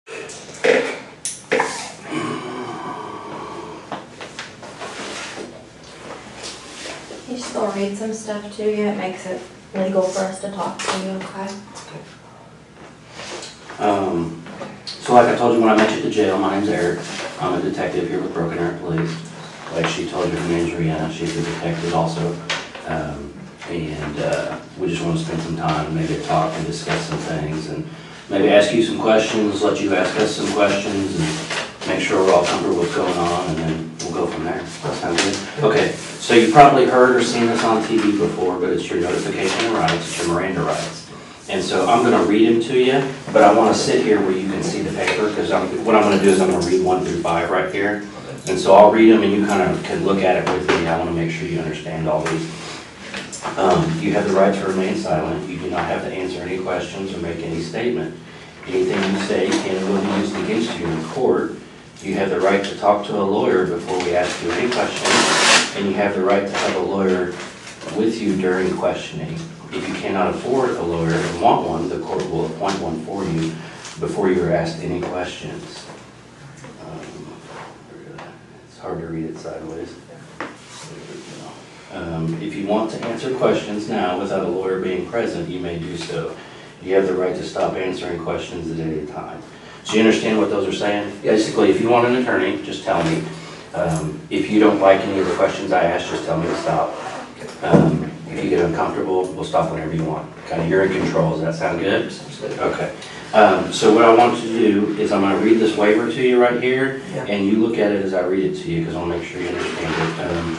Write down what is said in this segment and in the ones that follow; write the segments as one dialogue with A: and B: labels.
A: You still read some stuff to you. It makes it legal for us to talk to you, okay?
B: So like I told you when I met you at the jail, my name's Eric. I'm a detective here with Broken Arrow Police. Like she told you, her name's Rihanna. She's a detective also. We just want to spend some time, maybe talk and discuss some things, and maybe ask you some questions, let you ask us some questions, and make sure we're all comfortable with what's going on, and then we'll go from there. That sound good? Okay, so you probably heard or seen this on TV before, but it's your notification of rights, it's your Miranda rights. And so I'm going to read them to you, but I want to sit here where you can see the paper, because what I'm going to do is I'm going to read 1 through 5 right here. And so I'll read them and you kind of can look at it with me. I want to make sure you understand all these. You have the right to remain silent. You do not have to answer any questions or make any statement. Anything you say can and will be used against you in court. You have the right to talk to a lawyer before we ask you any questions, and you have the right to have a lawyer with you during questioning. If you cannot afford a lawyer and want one, the court will appoint one for you before you are asked any questions. It's hard to read it sideways. If you want to answer questions now without a lawyer being present, you may do so. You have the right to stop answering questions at any time. So you understand what those are saying?
C: Yes.
B: Basically, if you want an attorney, just tell me. If you don't like any of the questions I ask, just tell me to stop. If you get uncomfortable, we'll stop whenever you want. Kind of, you're in control. Does that sound good?
C: Sounds good.
B: Okay. So what I want you to do is I'm going to read this waiver to you right here, and you look at it as I read it to you, because I'll make sure you understand it.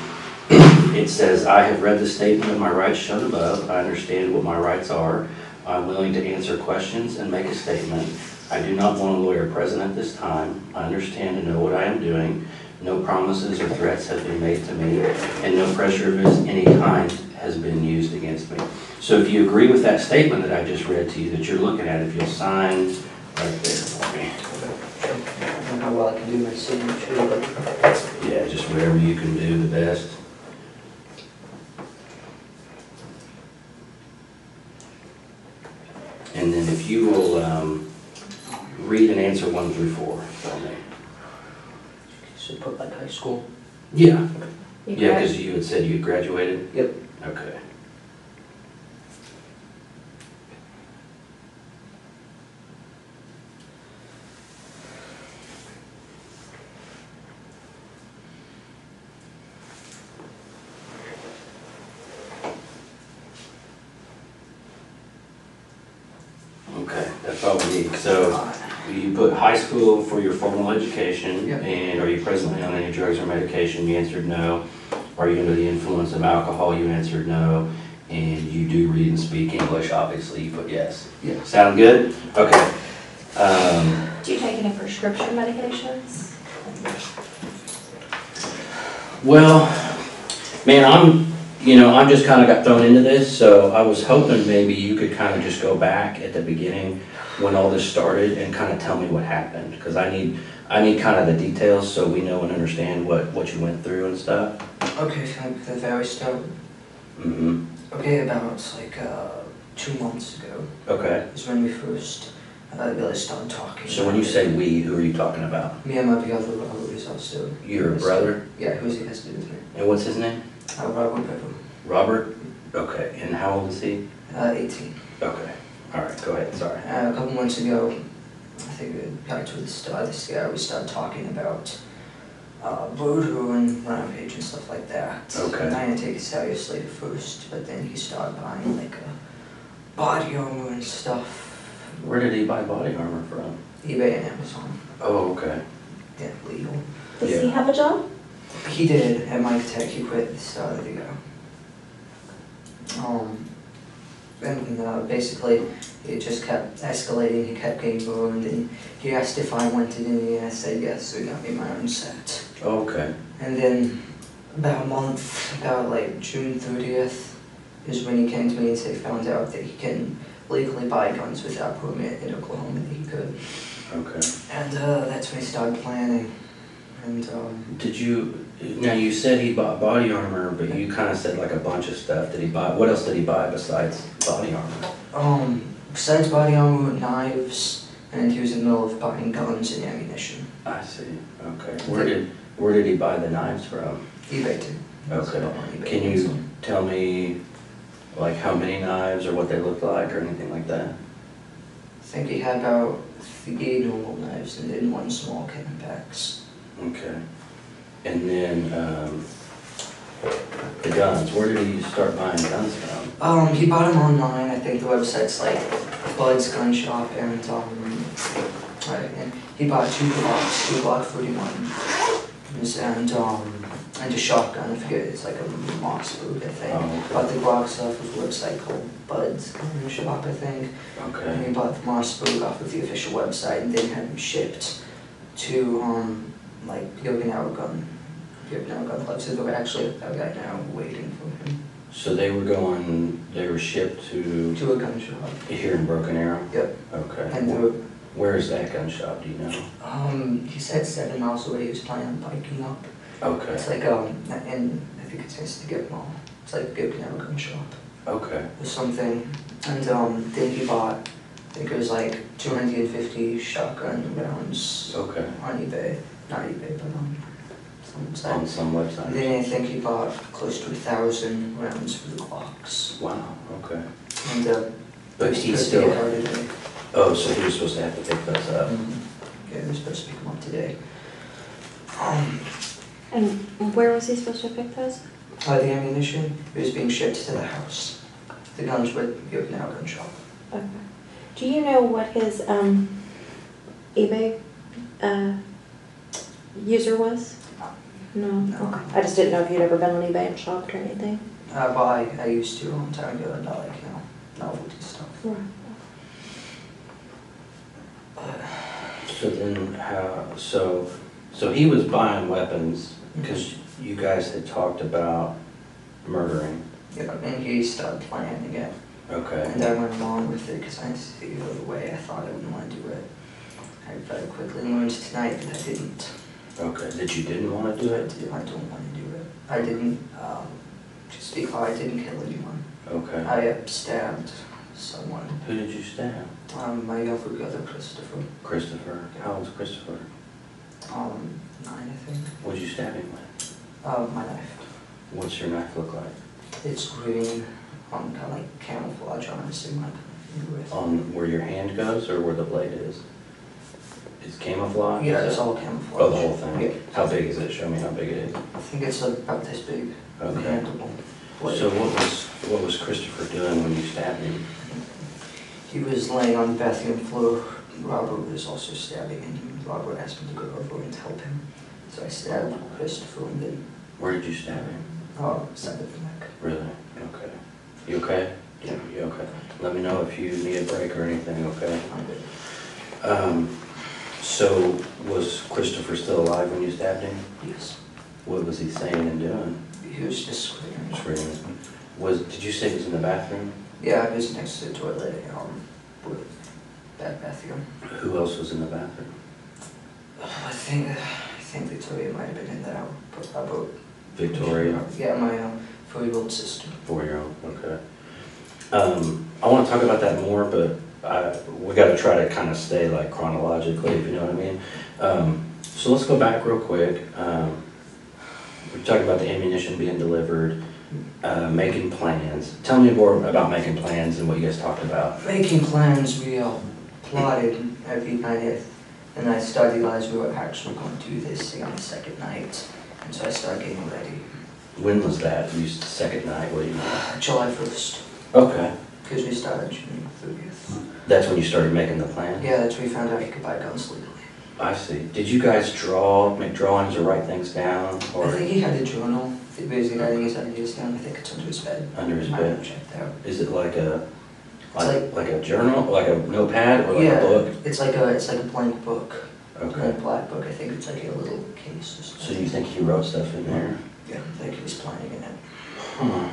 B: It says, I have read the statement of my rights shown above. I understand what my rights are. I'm willing to answer questions and make a statement. I do not want a lawyer present at this time. I understand and know what I am doing. No promises or threats have been made to me, and no pressure of any kind has been used against me. So if you agree with that statement that I just read to you, that you're looking at, if you'll sign right there for me.
C: I don't know how well I can do my signature, but
B: Yeah, just whatever you can do the best. And then if you will read and answer 1 through 4 for me.
C: should put like high school.
B: Yeah.
A: You
B: Yeah,
A: grad-
B: because you had said you had graduated?
C: Yep.
B: Okay. Okay, that's all we need. So you put high school for your formal education,
C: Yep.
B: and are you presently on any drugs or medication? You answered no. Are you under the influence of alcohol? You answered no. And you do read and speak English, obviously, you put yes.
C: Yeah.
B: Sound good? Okay.
A: Do you take any prescription medications?
B: Well, man, I'm just kind of got thrown into this, so I was hoping maybe you could kind of just go back at the beginning when all this started and kind of tell me what happened, because I need kind of the details so we know and understand what you went through and stuff.
C: Okay, so like the very start.
B: Mm-hmm.
C: Okay, about like 2 months ago
B: Okay.
C: is when we first really started talking.
B: So when you say we, who are you talking about?
C: Me and my brother Robert is also.
B: Your brother?
C: Yeah, who's he has to do with me.
B: And what's his name?
C: Robert Pepper.
B: Robert? Okay. And how old is he?
C: 18.
B: Okay. All right. Go ahead. Sorry.
C: A couple months ago, I think back to the start of this year, we started talking about voodoo and rampage and stuff like that.
B: Okay.
C: And I didn't take it seriously at first, but then he started buying like a body armor and stuff.
B: Where did he buy body armor from?
C: eBay and Amazon.
B: Oh, okay.
C: Yeah, legal.
A: Does
B: Yeah.
A: he have a job?
C: He did at Mike Tech. He quit at the start of the year. And basically, it just kept escalating. He kept getting burned, and he asked if I wanted any, and I said yes, so he got me my own set.
B: Okay.
C: And then about a month, about like June 30th, is when he came to me and said he found out that he can legally buy guns without permit in Oklahoma, that he could.
B: Okay.
C: And that's when he started planning. And
B: Did you, now you said he bought body armor, but you kind of said like a bunch of stuff. Did he buy, what else did he buy besides body armor?
C: besides body armor, knives, and he was in the middle of buying guns and ammunition.
B: I see, okay. Where did he buy the knives from?
C: eBay too.
B: Okay.
C: So on eBay
B: Can
C: and
B: you
C: so-
B: tell me, like, how many knives or what they look like or anything like that?
C: I think he had about 3 normal knives and then 1 small cannon packs.
B: Okay. And then, the guns, where did he start buying guns from?
C: He bought them online. I think the website's like Bud's Gun Shop, and and he bought 2 Glocks, 2 Glock 41s, and a shotgun. I forget, it's like a Mossberg, I think.
B: Oh, okay.
C: Bought the Glocks off of a website called Bud's Gun Shop, I think. And
B: Okay,
C: he bought the Mossberg off of the official website, and then had them shipped to like Okinawa gun club. So they're actually I've got now waiting for him
B: so they were shipped to
C: to a gun shop.
B: here in Broken Arrow?
C: Yep.
B: Okay.
C: And they're
B: Where is that gun shop, do you know?
C: he said 7 miles away. He was planning on biking up.
B: Okay,
C: It's like and I think it's next to Gip Mall. It's like Okinawa gun shop
B: okay,
C: or something. And then he bought, I think it was like 250 shotgun rounds
B: okay.
C: on eBay, not eBay, but on some website.
B: On some
C: And
B: website?
C: then I think he bought close to 1,000 rounds for the Glocks.
B: Wow, okay.
C: And
B: But
C: he's
B: he's
C: supposed to get
B: still,
C: out today.
B: oh, so he was supposed to have to pick those up?
C: Yeah, they're supposed to pick him up today.
A: And where was he supposed to pick those?
C: The ammunition was being shipped to the house. The guns were at the Okinawa gun shop.
A: Okay. Do you know what his eBay user was? No.
C: No.
A: Okay. I just didn't know if you'd ever been on eBay and shopped or anything.
C: Well, I used to a long time ago, not like, novelty stuff.
A: Right.
B: So then so he was buying weapons because you guys had talked about murdering.
C: Yeah, and he started planning it.
B: Okay,
C: And I went along with it because I didn't see the way I thought I wouldn't want to do it. I very quickly learned tonight that I didn't.
B: okay. That you didn't want to do it?
C: I don't want to do it. I didn't, to speak how I didn't kill anyone.
B: Okay.
C: I stabbed someone.
B: Who did you stab?
C: My younger brother, Christopher.
B: Christopher. How old's Christopher?
C: 9, I think.
B: What'd you stab him with?
C: My knife.
B: What's your knife look like?
C: It's green, kind of like camouflage, honestly, my with.
B: On where your hand goes or where the blade is? It's camouflage?
C: Yeah,
B: is
C: it's
B: it?
C: all camouflage.
B: Oh, the whole thing?
C: Yeah.
B: How big is it? Show me how big it is.
C: I think it's about this big.
B: Okay.
C: Handleable blade.
B: So what was Christopher doing when you stabbed him?
C: He was laying on the bathroom floor. Robert was also stabbing him. Robert asked me to go over and help him. So I stabbed Christopher and then,
B: Where did you stab him?
C: side of the neck.
B: Really? Okay. You okay?
C: Yeah.
B: You okay? Let me know if you need a break or anything, okay?
C: I'm good.
B: So was Christopher still alive when you stabbed him?
C: Yes.
B: What was he saying and doing?
C: He was just screaming.
B: Screaming. Did you say he was in the bathroom?
C: Yeah, he was next to the toilet, with that bathroom.
B: Who else was in the bathroom?
C: I think Victoria might have been in there, but about
B: Victoria?
C: Yeah, my 4-year-old sister.
B: 4-year-old, okay. I want to talk about that more, but we got to try to kind of stay like chronologically, if you know what I mean. So let's go back real quick. We're talking about the ammunition being delivered, making plans. Tell me more about making plans and what you guys talked about.
C: Making plans, we plotted every night, and I started realizing we were actually going to do this thing on the second night, and so I started getting ready.
B: When was that? You second night, what do you mean?
C: July 1st,
B: Okay.
C: because we started June 30th.
B: That's when you started making the plan?
C: Yeah, that's when we found out you could buy guns legally.
B: I see. Did you guys make drawings or write things down?
C: I
B: Or
C: think he had a journal, basically writing his ideas down. I think it's under his bed.
B: under his
C: I
B: bed?
C: haven't checked out.
B: Is it like a
C: It's
B: like a journal, like a notepad, or like a book?
C: It's like a blank book,
B: Okay.
C: blank black book. I think it's like a little case or
B: So
C: something.
B: you think he wrote stuff in there?
C: Yeah, I think he was planning in it.
B: Huh.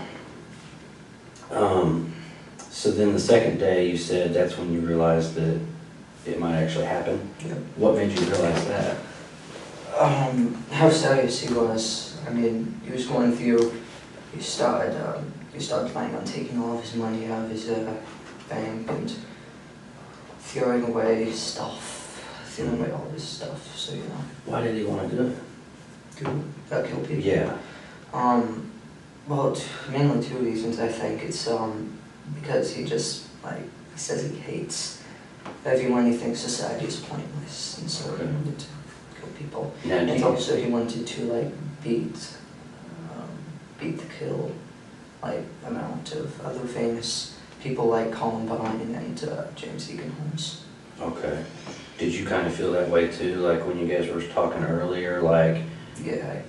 B: So then the second day, you said that's when you realized that it might actually happen.
C: Yeah.
B: What made you realize that?
C: How serious he was. I mean, he was going through. He started planning on taking all of his money out of his bank, and throwing away stuff, throwing away all this stuff, so you know,
B: Why did he want to do it?
C: kill people.
B: Yeah.
C: Well, mainly two reasons, I think. It's, because he just, like, he says he hates everyone, he thinks society is pointless, and so he wanted to kill people.
B: Now, do
C: And
B: you,
C: also he wanted to, like, beat the kill, like, amount of other famous people like Columbine and James Egan Holmes.
B: okay. Did you kind of feel that way too, like when you guys were talking earlier, like,
C: Yeah,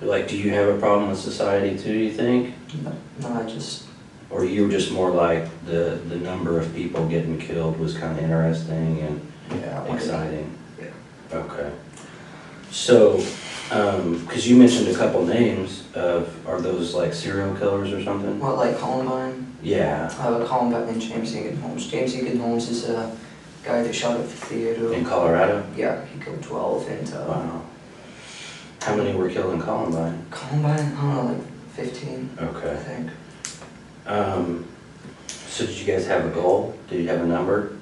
B: like, do you have a problem with society too, do you think?
C: no, I just,
B: Or you were just more like the number of people getting killed was kind of interesting and
C: yeah, I wanted to,
B: exciting?
C: yeah.
B: Okay. So, because you mentioned a couple names of, are those like serial killers or something?
C: What, like Columbine?
B: Yeah,
C: Columbine and James Egan Holmes. James Egan Holmes is a guy that shot up the theater.
B: in Colorado?
C: Yeah, he killed 12, and
B: Wow. How many were killed in Columbine?
C: Columbine, I don't know, like 15, I
B: Okay.
C: think.
B: So did you guys have a goal? Did you have a number?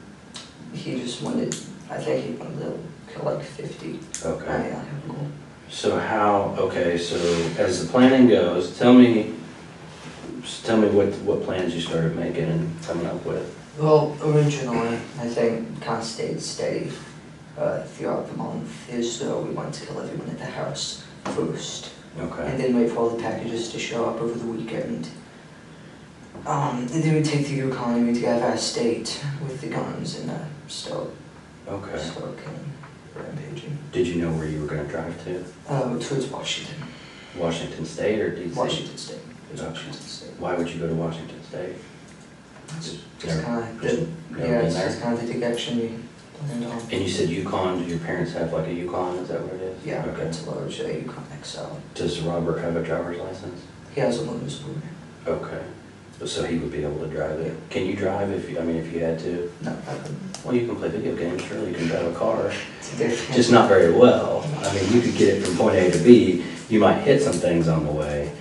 C: He just wanted, I think he wanted to kill like 50.
B: Okay.
C: I have a goal.
B: So how, okay, so as the planning goes, tell me what plans you started making and coming up with.
C: Well, originally, I think kind of stayed steady throughout the month. Is we wanted to kill everyone at the house first,
B: Okay.
C: and then wait for all the packages to show up over the weekend. And then we take the Yukon and we together our state with the guns and start
B: Okay.
C: killing, rampaging.
B: Did you know where you were gonna drive to?
C: Towards Washington.
B: Washington State or DC?
C: Washington State.
B: Okay.
C: Washington State.
B: Why would you go to Washington State?
C: It's
B: Never-
C: kind of
B: just
C: the,
B: never
C: yeah,
B: been
C: it's
B: there?
C: just kind of the direction we planned on.
B: And you said Yukon, do your parents have like a Yukon, is that what it is?
C: Yeah,
B: Okay.
C: it's a large Yukon XL.
B: Does Robert have a driver's license?
C: He has a motor's program.
B: Okay. So he would be able to drive it. Can you drive if you, I mean, if you had to?
C: No, I couldn't.
B: Well, you can play video games, surely you can drive a car.
C: It's a different.
B: Just not very well. I mean, you could get it from point A to B. You might hit some things on the way,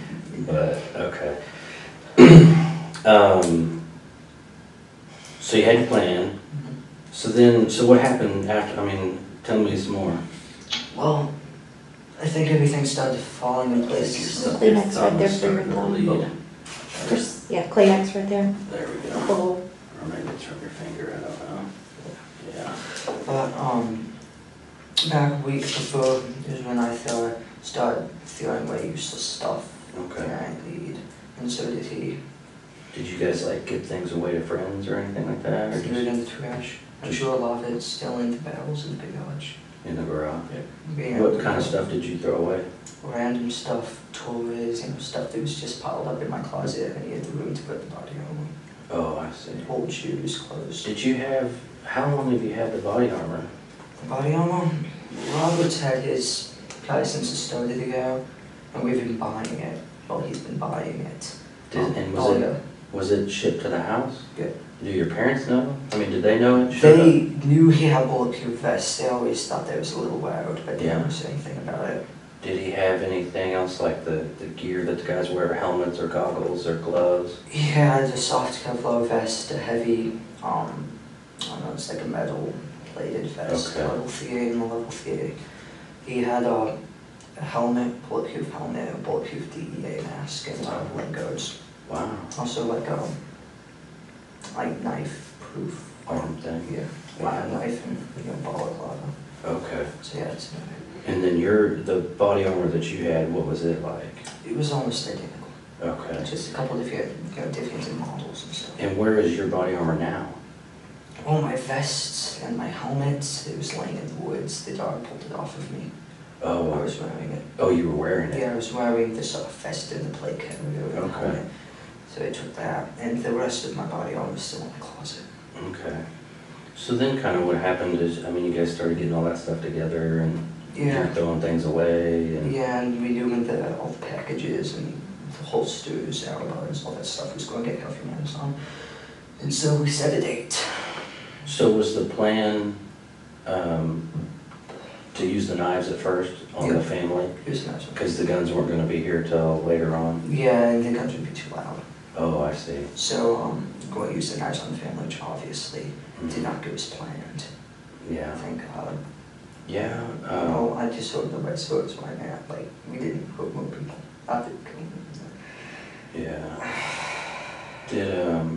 B: but, okay. So you had your plan. So what happened after, I mean, tell me some more.
C: Well, I think everything started falling in place.
A: Kleenex right there for your
B: Lead.
A: thumb. Just, yeah, Kleenex right there.
B: There we go.
A: Oh,
B: Or maybe it's from your finger, I don't know. Yeah.
C: But, back a week before is when I started throwing away useless stuff.
B: Okay.
C: And I lead, and so did he.
B: Did you guys like give things away to friends or anything like that? Or
C: Threw it
B: just
C: in the trash. I'm sure a lot of it's still in the barrels in the garage.
B: in the garage?
C: Yeah.
B: What kind of stuff did you throw away?
C: Random stuff, toys, stuff that was just piled up in my closet and he had the room to put the body armor.
B: Oh, I see.
C: Old shoes, clothes.
B: Did you have, how long have you had the body armor?
C: The body armor? Robert's had his probably since the start of the year, and we've been buying it. Well, he's been buying it.
B: And
C: Oh, yeah.
B: was it shipped to the house?
C: Yeah.
B: Do your parents know? I mean, did they know it? showed
C: They knew he had bulletproof vests. They always thought that was a little loud, but they
B: Yeah.
C: never said anything about it.
B: up? Did he have anything else like the gear that the guys wear, helmets or goggles or gloves?
C: He had a soft Kevlar vest, a heavy, I don't know, it's like a metal plated vest,
B: Okay.
C: level 3 and a level 3. He had a helmet, bulletproof helmet, a bulletproof DEA mask, and leg guards.
B: Wow.
C: Also like knife proof.
B: Arm thing?
C: Yeah,
B: Wow.
C: knife and balaclava.
B: Okay.
C: So yeah, it's,
B: And then the body armor that you had, what was it like?
C: it was almost identical.
B: Okay.
C: Just a couple different, difference in models and stuff.
B: And where is your body armor now?
C: Oh, my vests and my helmets, it was laying in the woods. The dog pulled it off of me. I
B: Oh,
C: was wearing it.
B: oh, you were wearing it?
C: Yeah, I was wearing this vest and the plate carrier and the
B: Okay.
C: helmet. So I took that, and the rest of my body armor was still in the closet.
B: Okay. So then kind of what happened is, I mean, you guys started getting all that stuff together and
C: Yeah.
B: you're throwing things away and...
C: Yeah, and we doing all the packages and the holsters, arrows, all that stuff was going to get from Amazon. And so we set a date.
B: So was the plan to use the knives at first on the family?
C: Here's the next one.
B: Because the guns weren't going to be here till later on?
C: Yeah, and the guns would be too loud.
B: Oh, I see.
C: So, going to use the knives on the family, which obviously did not go as planned.
B: Yeah.
C: Thank God.
B: Yeah.
C: No, I just hope nobody saw us right now. Like, we didn't hope more people. Not that
B: Yeah. Did,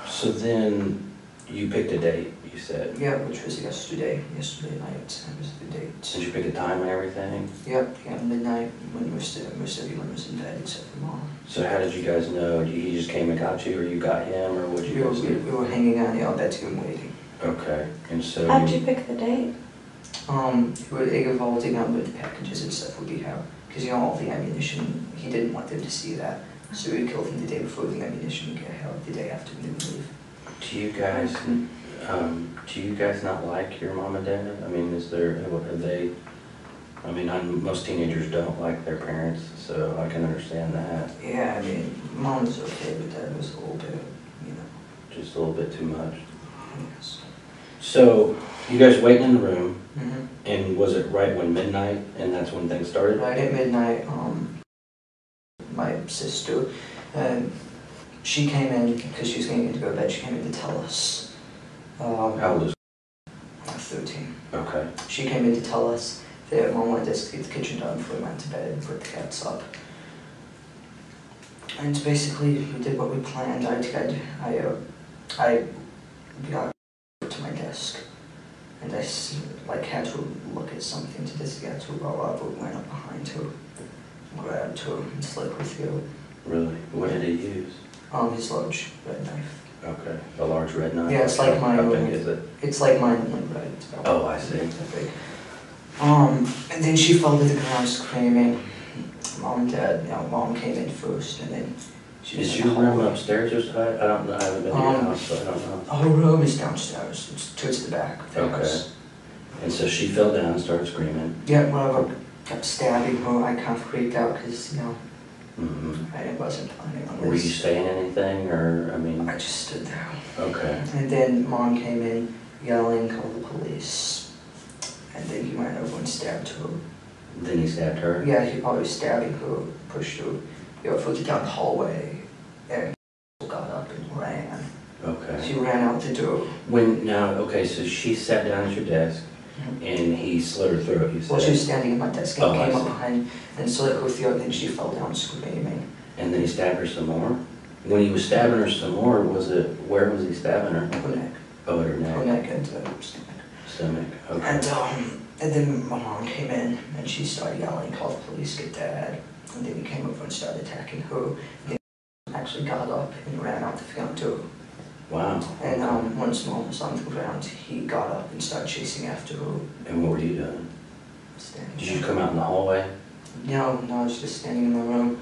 B: so then you picked a date, you said?
C: Yeah, which was yesterday night. That was the date.
B: Did you pick a time and everything?
C: Yep, yeah, midnight when most everyone was in bed except for Mom.
B: So how did you guys know? He just came and got you, or you got him, or what did you guys do?
C: We were hanging out in the bedroom waiting.
B: Okay, and so
A: How'd you pick the date?
C: It involved with the packages and stuff would be how, because all the ammunition, he didn't want them to see that. So we killed him the day before the ammunition would get held, the day after we leave.
B: Do you guys not like your mom and dad? I mean, are they, I mean, most teenagers don't like their parents, so I can understand that.
C: Yeah, I mean, Mom was okay, but Dad was a little bit,
B: Just a little bit too much.
C: Yes.
B: So, you guys waiting in the room,
C: Mm-hmm.
B: and was it right when midnight, and that's when things started?
C: Right at midnight, my sister, she came in, because she was getting to go to bed, she came in to tell us.
B: How old is
C: 13.
B: Okay.
C: She came in to tell us that Mom wanted us to get the kitchen done before we went to bed and put the cats up. And basically, we did what we planned. I got to my desk, and I had to look at something to just get to roll up, but went up behind her, grabbed her, and slit her throat.
B: Really? What did he use?
C: His large red knife.
B: Okay. A large red knife?
C: Yeah, it's like mine.
B: How big is it?
C: It's like mine, like red. It's about
B: Oh, I see.
C: that big. And then she fell to the ground screaming. Mom came in first, and then she was
B: Is
C: in
B: your
C: the
B: room
C: hallway.
B: upstairs or I don't know, I haven't been to your house, so I don't know.
C: Her room is downstairs. It's towards the back of the
B: Okay.
C: house.
B: And so she fell down and started screaming.
C: Yeah, whatever. Kept stabbing her. I kind of freaked out because,
B: Mm-hmm.
C: I wasn't planning on this.
B: Were you saying anything, or, I mean?
C: I just stood there.
B: Okay.
C: And then Mom came in yelling, call the police. And then he went over and stabbed her.
B: Then he stabbed her?
C: Yeah, he probably stabbing her, pushed her, further down the hallway, and got up and ran.
B: Okay.
C: She ran out the door.
B: Okay, so she sat down at your desk, and he slit her throat, you said?
C: Well, she was standing at my desk and
B: I
C: came up
B: see.
C: behind and slit her throat, and she fell down screaming.
B: And then he stabbed her some more? When he was stabbing her some more, where was he stabbing her?
C: Her neck.
B: Oh, at her
C: Her
B: neck?
C: neck and stomach.
B: Stomach, okay.
C: And then my mom came in and she started yelling, call the police, get Dad. And then he came over and started attacking her. He actually got up and ran out the front door.
B: Wow.
C: And once Mom was on the ground, he got up and started chasing after her.
B: And what were you doing?
C: Standing
B: Did you
C: there.
B: come out in the hallway?
C: No, I was just standing in my room.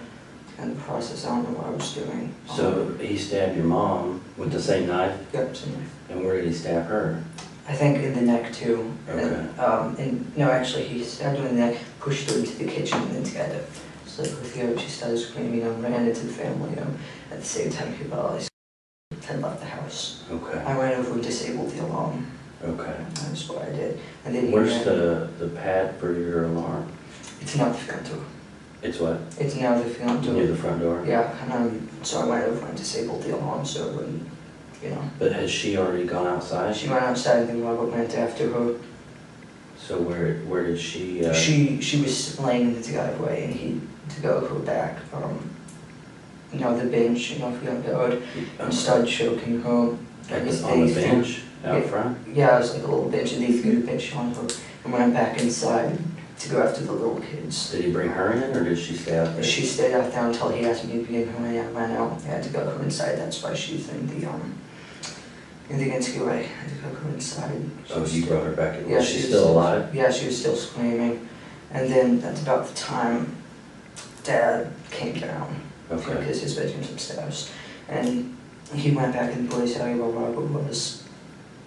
C: In the process, I don't know what I was doing.
B: So he stabbed your mom with the same knife?
C: Yep, same knife.
B: And where did he stab her?
C: I think in the neck too.
B: Okay.
C: And no, actually, he stabbed her in the neck, pushed her into the kitchen, and then together. Slit her throat. She started screaming and ran into the family. At the same time, he realized had left the house.
B: Okay.
C: I ran over and disabled the alarm.
B: Okay.
C: That's what I did. And then he
B: Where's
C: ran.
B: the pad for your alarm?
C: It's not the front door.
B: It's what?
C: It's now the front door.
B: Near the front door?
C: Yeah, and so I went over and disabled the alarm so it wouldn't,
B: But has she already gone outside?
C: She went outside and then Robert went after her.
B: So where did she?
C: She was laying in the driveway and he to go her back, the bench, if you don't go, and started choking her.
B: On the bench out front?
C: Yeah, it was like a little bench and they threw the bench on her and went back inside to go after the little kids.
B: Did he bring her in, or did she stay out there?
C: She stayed out there until he asked me to bring her in. I ran out. I had to go her inside. That's why she's in the NCQA. I had to go her inside.
B: Oh, you brought her back in.
C: Yeah,
B: Was she still alive?
C: Yeah, she was still screaming. And then that's about the time Dad came down.
B: Okay.
C: Because his bedroom's upstairs. And he went back in the boys' area where Robert was.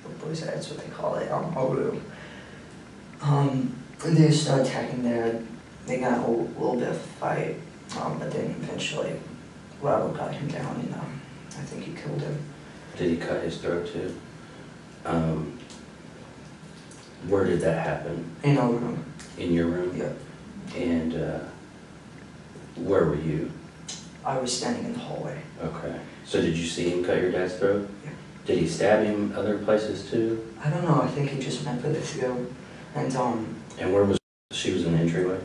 C: The boys' area, that's what they call it, our room. And they started attacking Dad. They got a little bit of a fight. But then eventually Robert got him down and I think he killed him.
B: Did he cut his throat too? Where did that happen?
C: In our room.
B: In your room?
C: Yeah.
B: And where were you?
C: I was standing in the hallway.
B: Okay. So did you see him cut your dad's throat?
C: Yeah.
B: Did he stab him other places too?
C: I don't know, I think he just went for the throat. And
B: And where was she? Was in the entryway?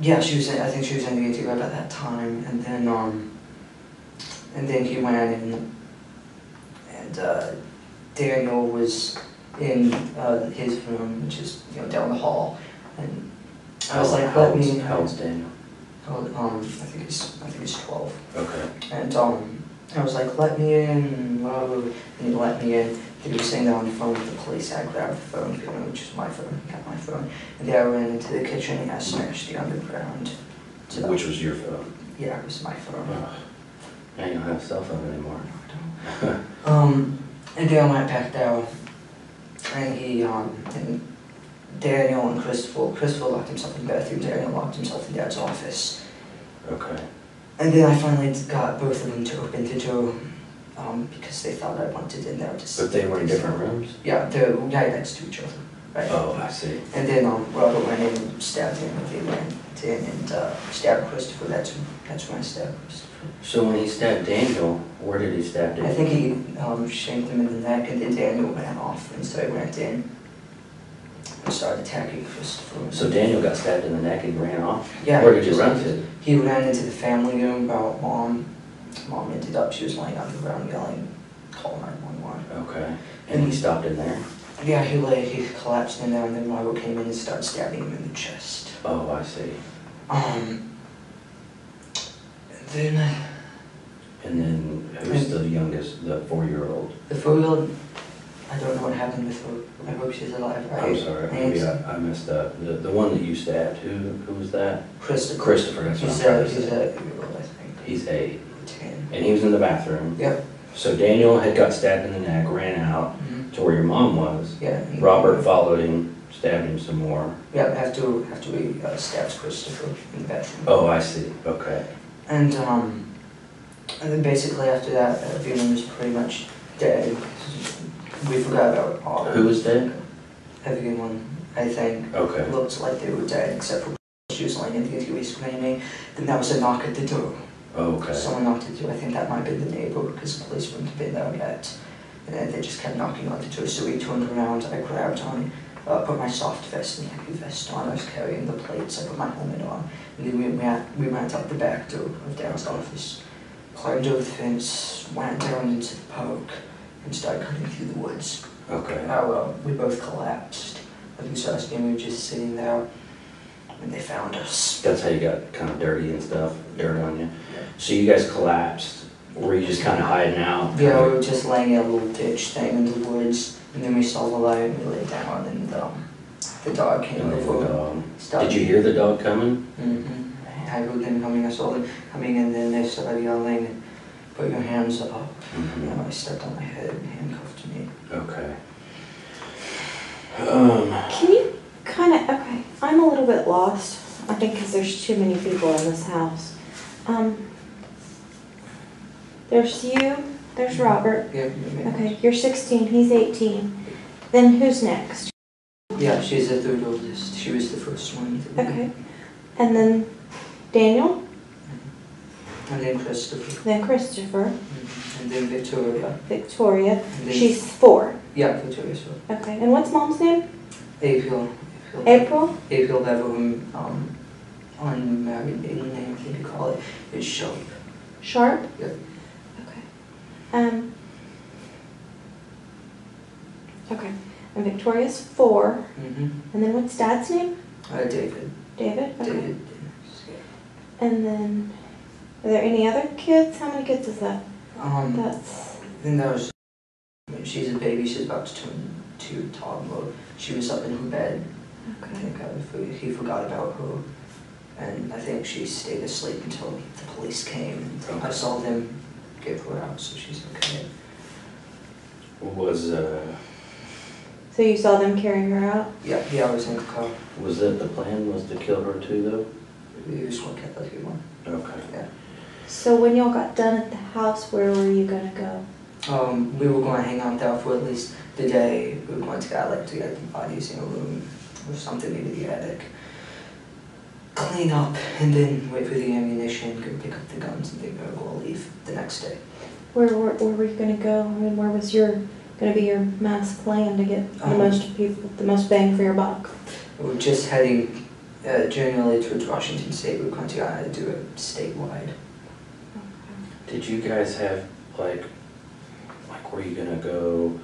C: yeah, she was in, I think she was in the entryway at that time. And then he went in, and Daniel was in his room, which is, you know, down the hall. And I was like, let me.
B: How old's Daniel?
C: I think he's 12.
B: Okay.
C: And I was like, let me in, and he let me in. He was sitting there on the phone with the police. I grabbed the phone, which is my phone. He got my phone. And then I ran into the kitchen and I smashed the underground. So,
B: Which was your phone?
C: yeah, it was my phone.
B: Oh. Now you don't have a cell phone anymore.
C: No, I don't. And then I went back down, and and Daniel and Christopher locked himself in the bathroom. Daniel locked himself in Dad's office.
B: Okay.
C: And then I finally got both of them to open the door, because they thought I wanted in there to see.
B: But they were in different rooms?
C: Yeah, they're right next to each other. Right?
B: Oh, I see.
C: And then Robert went in and stabbed him, and they went in and stabbed Christopher. That's when I stabbed Christopher.
B: So when he stabbed Daniel, where did he stab Daniel?
C: I think he shanked him in the neck, and then Daniel ran off, and so I went in and started attacking Christopher.
B: So Daniel got stabbed in the neck and ran off?
C: Yeah.
B: Where did you run to?
C: He ran into the family room about Mom. Mom ended up, she was laying on the ground yelling, call 911.
B: Okay. And he stopped in there?
C: Yeah, he collapsed in there, and then Robert came in and started stabbing him in the chest.
B: Oh, I see. And then who's the youngest, the 4-year-old?
C: The 4-year-old, I don't know what happened with her. I hope she's alive.
B: I'm sorry, maybe I messed up. The one that you stabbed, who was that?
C: Christopher.
B: Christopher, that's what I'm
C: He's
B: trying to
C: he's
B: say.
C: 8-year-old, I think.
B: He's 8.
C: 10.
B: And he was in the bathroom.
C: Yep.
B: So Daniel had got stabbed in the neck, ran out to where your mom was.
C: Yeah.
B: Robert followed him, stabbed him some more.
C: Yeah, after we stabbed Christopher in the bathroom.
B: Oh, I see. Okay.
C: And then basically after that, everyone was pretty much dead. We forgot about all.
B: Who was dead?
C: Everyone, I think,
B: Okay.
C: looked like they were dead, except for she was lying in the interview screaming. Then there was a knock at the door.
B: Okay.
C: Someone knocked at the door. I think that might be the neighbor, because the police wouldn't have been there yet. And then they just kept knocking on the door. So we turned around. I grabbed on, put my soft vest and heavy vest on. I was carrying the plates. I put my helmet on. And then we went out the back door of Dad's office, climbed over the fence, went down into the park, and started cutting through the woods.
B: Okay.
C: We both collapsed. Like we saw us, and we were just sitting there, and they found us.
B: That's how you got kind of dirty and stuff, dirt on you.
C: Yeah.
B: So you guys collapsed. Were you just kind of hiding out?
C: Yeah, we were just laying in a little ditch thing in the woods, and then we saw the light, and we lay down, and the dog came over.
B: Did you hear the dog coming?
C: Mm-hmm. I heard them coming. I saw them coming, and then they started yelling, "Put your hands up!"
B: Mm-hmm.
C: And I stepped on my head and handcuffed me.
B: Okay.
A: Can you okay, I'm a little bit lost, I think because there's too many people in this house. There's you, there's Robert.
C: Yeah.
A: Okay, you're 16, he's 18. Then who's next?
C: Yeah, she's the third oldest. She was the first one.
A: Okay. And then Daniel,
C: And then Christopher.
A: then Christopher,
C: And then Victoria.
A: Victoria.
C: And then,
A: She's 4.
C: yeah, Victoria's one.
A: Okay, and what's mom's name?
C: April.
A: April?
C: April Beverham, unmarried maiden name, I think you call it, is Sharp.
A: Sharp?
C: Yep.
A: Okay. Okay, and Victoria's 4.
C: Mm-hmm.
A: And then what's dad's name?
C: David.
A: David? Okay.
C: David.
A: And then, are there any other kids? How many kids is that? That's...
C: Then there was, she's a baby, she's about to turn 2, toddler. She was up in her bed. I
A: Okay.
C: think he forgot about her. And I think she stayed asleep until the police came. And I saw them get her out, so she's okay.
A: So you saw them carrying her out?
C: Yeah, I was in the car.
B: Was that the plan, was to kill her too, though?
C: We just want to get that one.
B: Okay.
C: Yeah.
A: So when y'all got done at the house, where were you gonna go?
C: We were going to hang out there for at least the day. We were going to get the bodies in a room or something, maybe the attic. clean up, and then wait for the ammunition, go pick up the guns, and then go leave the next day.
A: Where were you gonna go? I mean, where was gonna be your mass plan to get the most people, the most bang for your buck?
C: We're just heading generally towards Washington State. We're going to do it statewide.
B: Did you guys have, like, were you gonna go,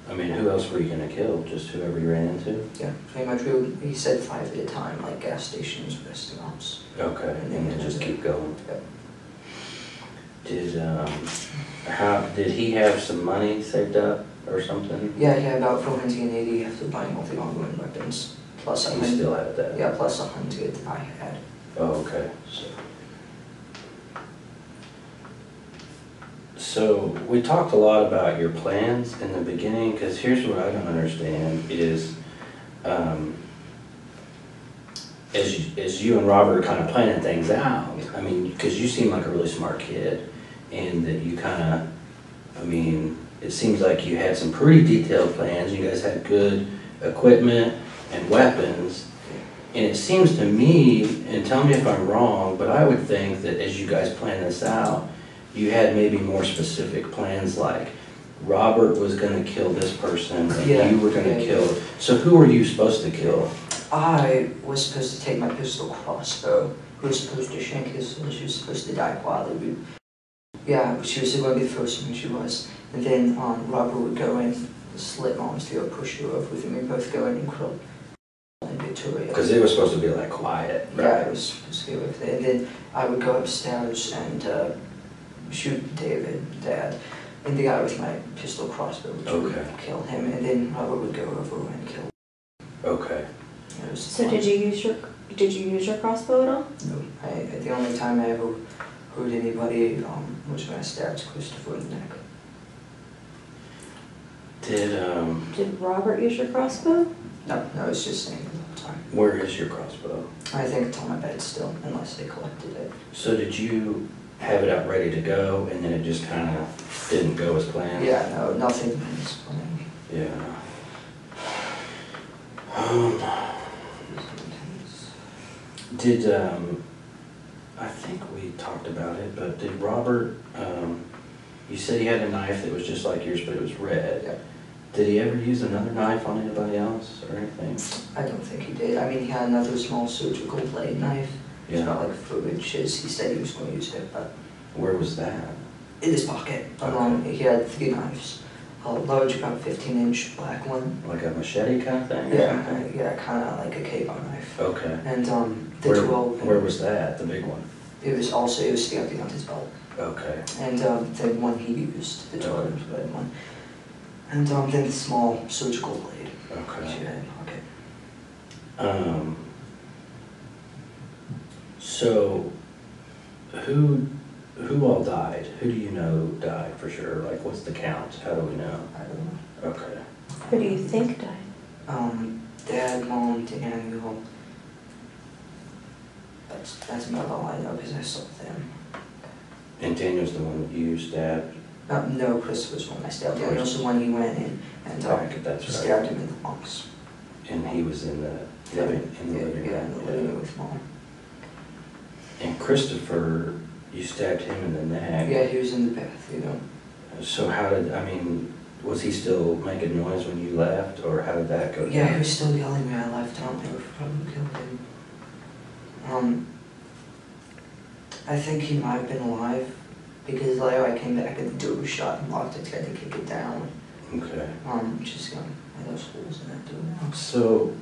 B: I mean, who else were you gonna kill? Just whoever you ran into?
C: Yeah, pretty much. He said 5 at a time, like gas stations, restaurants.
B: Okay, and then just keep going.
C: Yep.
B: Did he have some money saved up or something?
C: Yeah, he had about 480 after buying all the ongoing weapons. Plus
B: You still have that?
C: Yeah, plus 100 I had.
B: Oh, okay. So we talked a lot about your plans in the beginning, because here's what I don't understand is, as you and Robert are kind of planning things out, I mean, because you seem like a really smart kid, and that you kind of, I mean, it seems like you had some pretty detailed plans. You guys had good equipment and weapons, and it seems to me, and tell me if I'm wrong, but I would think that as you guys plan this out, you had maybe more specific plans, like Robert was going to kill this person, and you were going to kill. So who were you supposed to kill?
C: I was supposed to take my pistol crossbow. Who was supposed to shank his son. She was supposed to die quietly. Yeah, she was going to be the first one, she was. And then Robert would go in, slit Mom's throat, push her over with him. We both go in and kill Victoria.
B: Because it was supposed to be like quiet, right?
C: Yeah, it was supposed to be with it. And then I would go upstairs and shoot David, Dad, and the guy with my pistol crossbow, which would kill him. And then Robert would go over and kill him.
B: Okay.
A: So did you use your crossbow at all?
C: No. The only time I ever hurt anybody was when I stabbed Christopher in the neck.
A: Did Robert use your crossbow?
C: No, it's just saying the whole time.
B: Where is your crossbow?
C: I think it's on my bed still, unless they collected it.
B: So did you have it out ready to go, and then it just kind of didn't go as planned?
C: Yeah, no, nothing is planned.
B: Yeah. I think we talked about it, but did Robert, you said he had a knife that was just like yours, but it was red.
C: Yeah.
B: Did he ever use another knife on anybody else or anything?
C: I don't think he did. I mean, he had another small surgical blade knife.
B: Yeah.
C: It's not like footage. He said he was going to use it, but...
B: Where was that?
C: In his pocket. He had 3 knives. A large, about 15-inch black one.
B: Like a machete kind of thing?
C: Yeah, kind of like a K-bar knife.
B: Okay.
C: And
B: where was that, the big one?
C: It was standing on his belt.
B: Okay.
C: And the one he used, the 12-inch blade one. And then the small surgical blade.
B: Okay.
C: Which he had in the pocket.
B: So, who all died? Who do you know died for sure? Like, what's the count? How do we know?
C: I don't know.
B: Okay.
A: Who do you think died?
C: Dad, Mom, Daniel. That's about all I know because I saw them.
B: And Daniel's the one that you stabbed?
C: No, Chris was the one I stabbed. Daniel's the one he went in and stabbed him in the lungs.
B: And he was in the living room?
C: Yeah, in the living room with Mom.
B: And Christopher, you stabbed him in the neck?
C: Yeah, he was in the bath, you know.
B: So was he still making noise when you left, or how did that go down?
C: Yeah, he was still yelling when I left. I don't think we probably killed him. I think he might have been alive, because later I came back and the door was shut and locked. I tried to kick it down.
B: Okay.
C: Just had those holes in that door now.
B: So...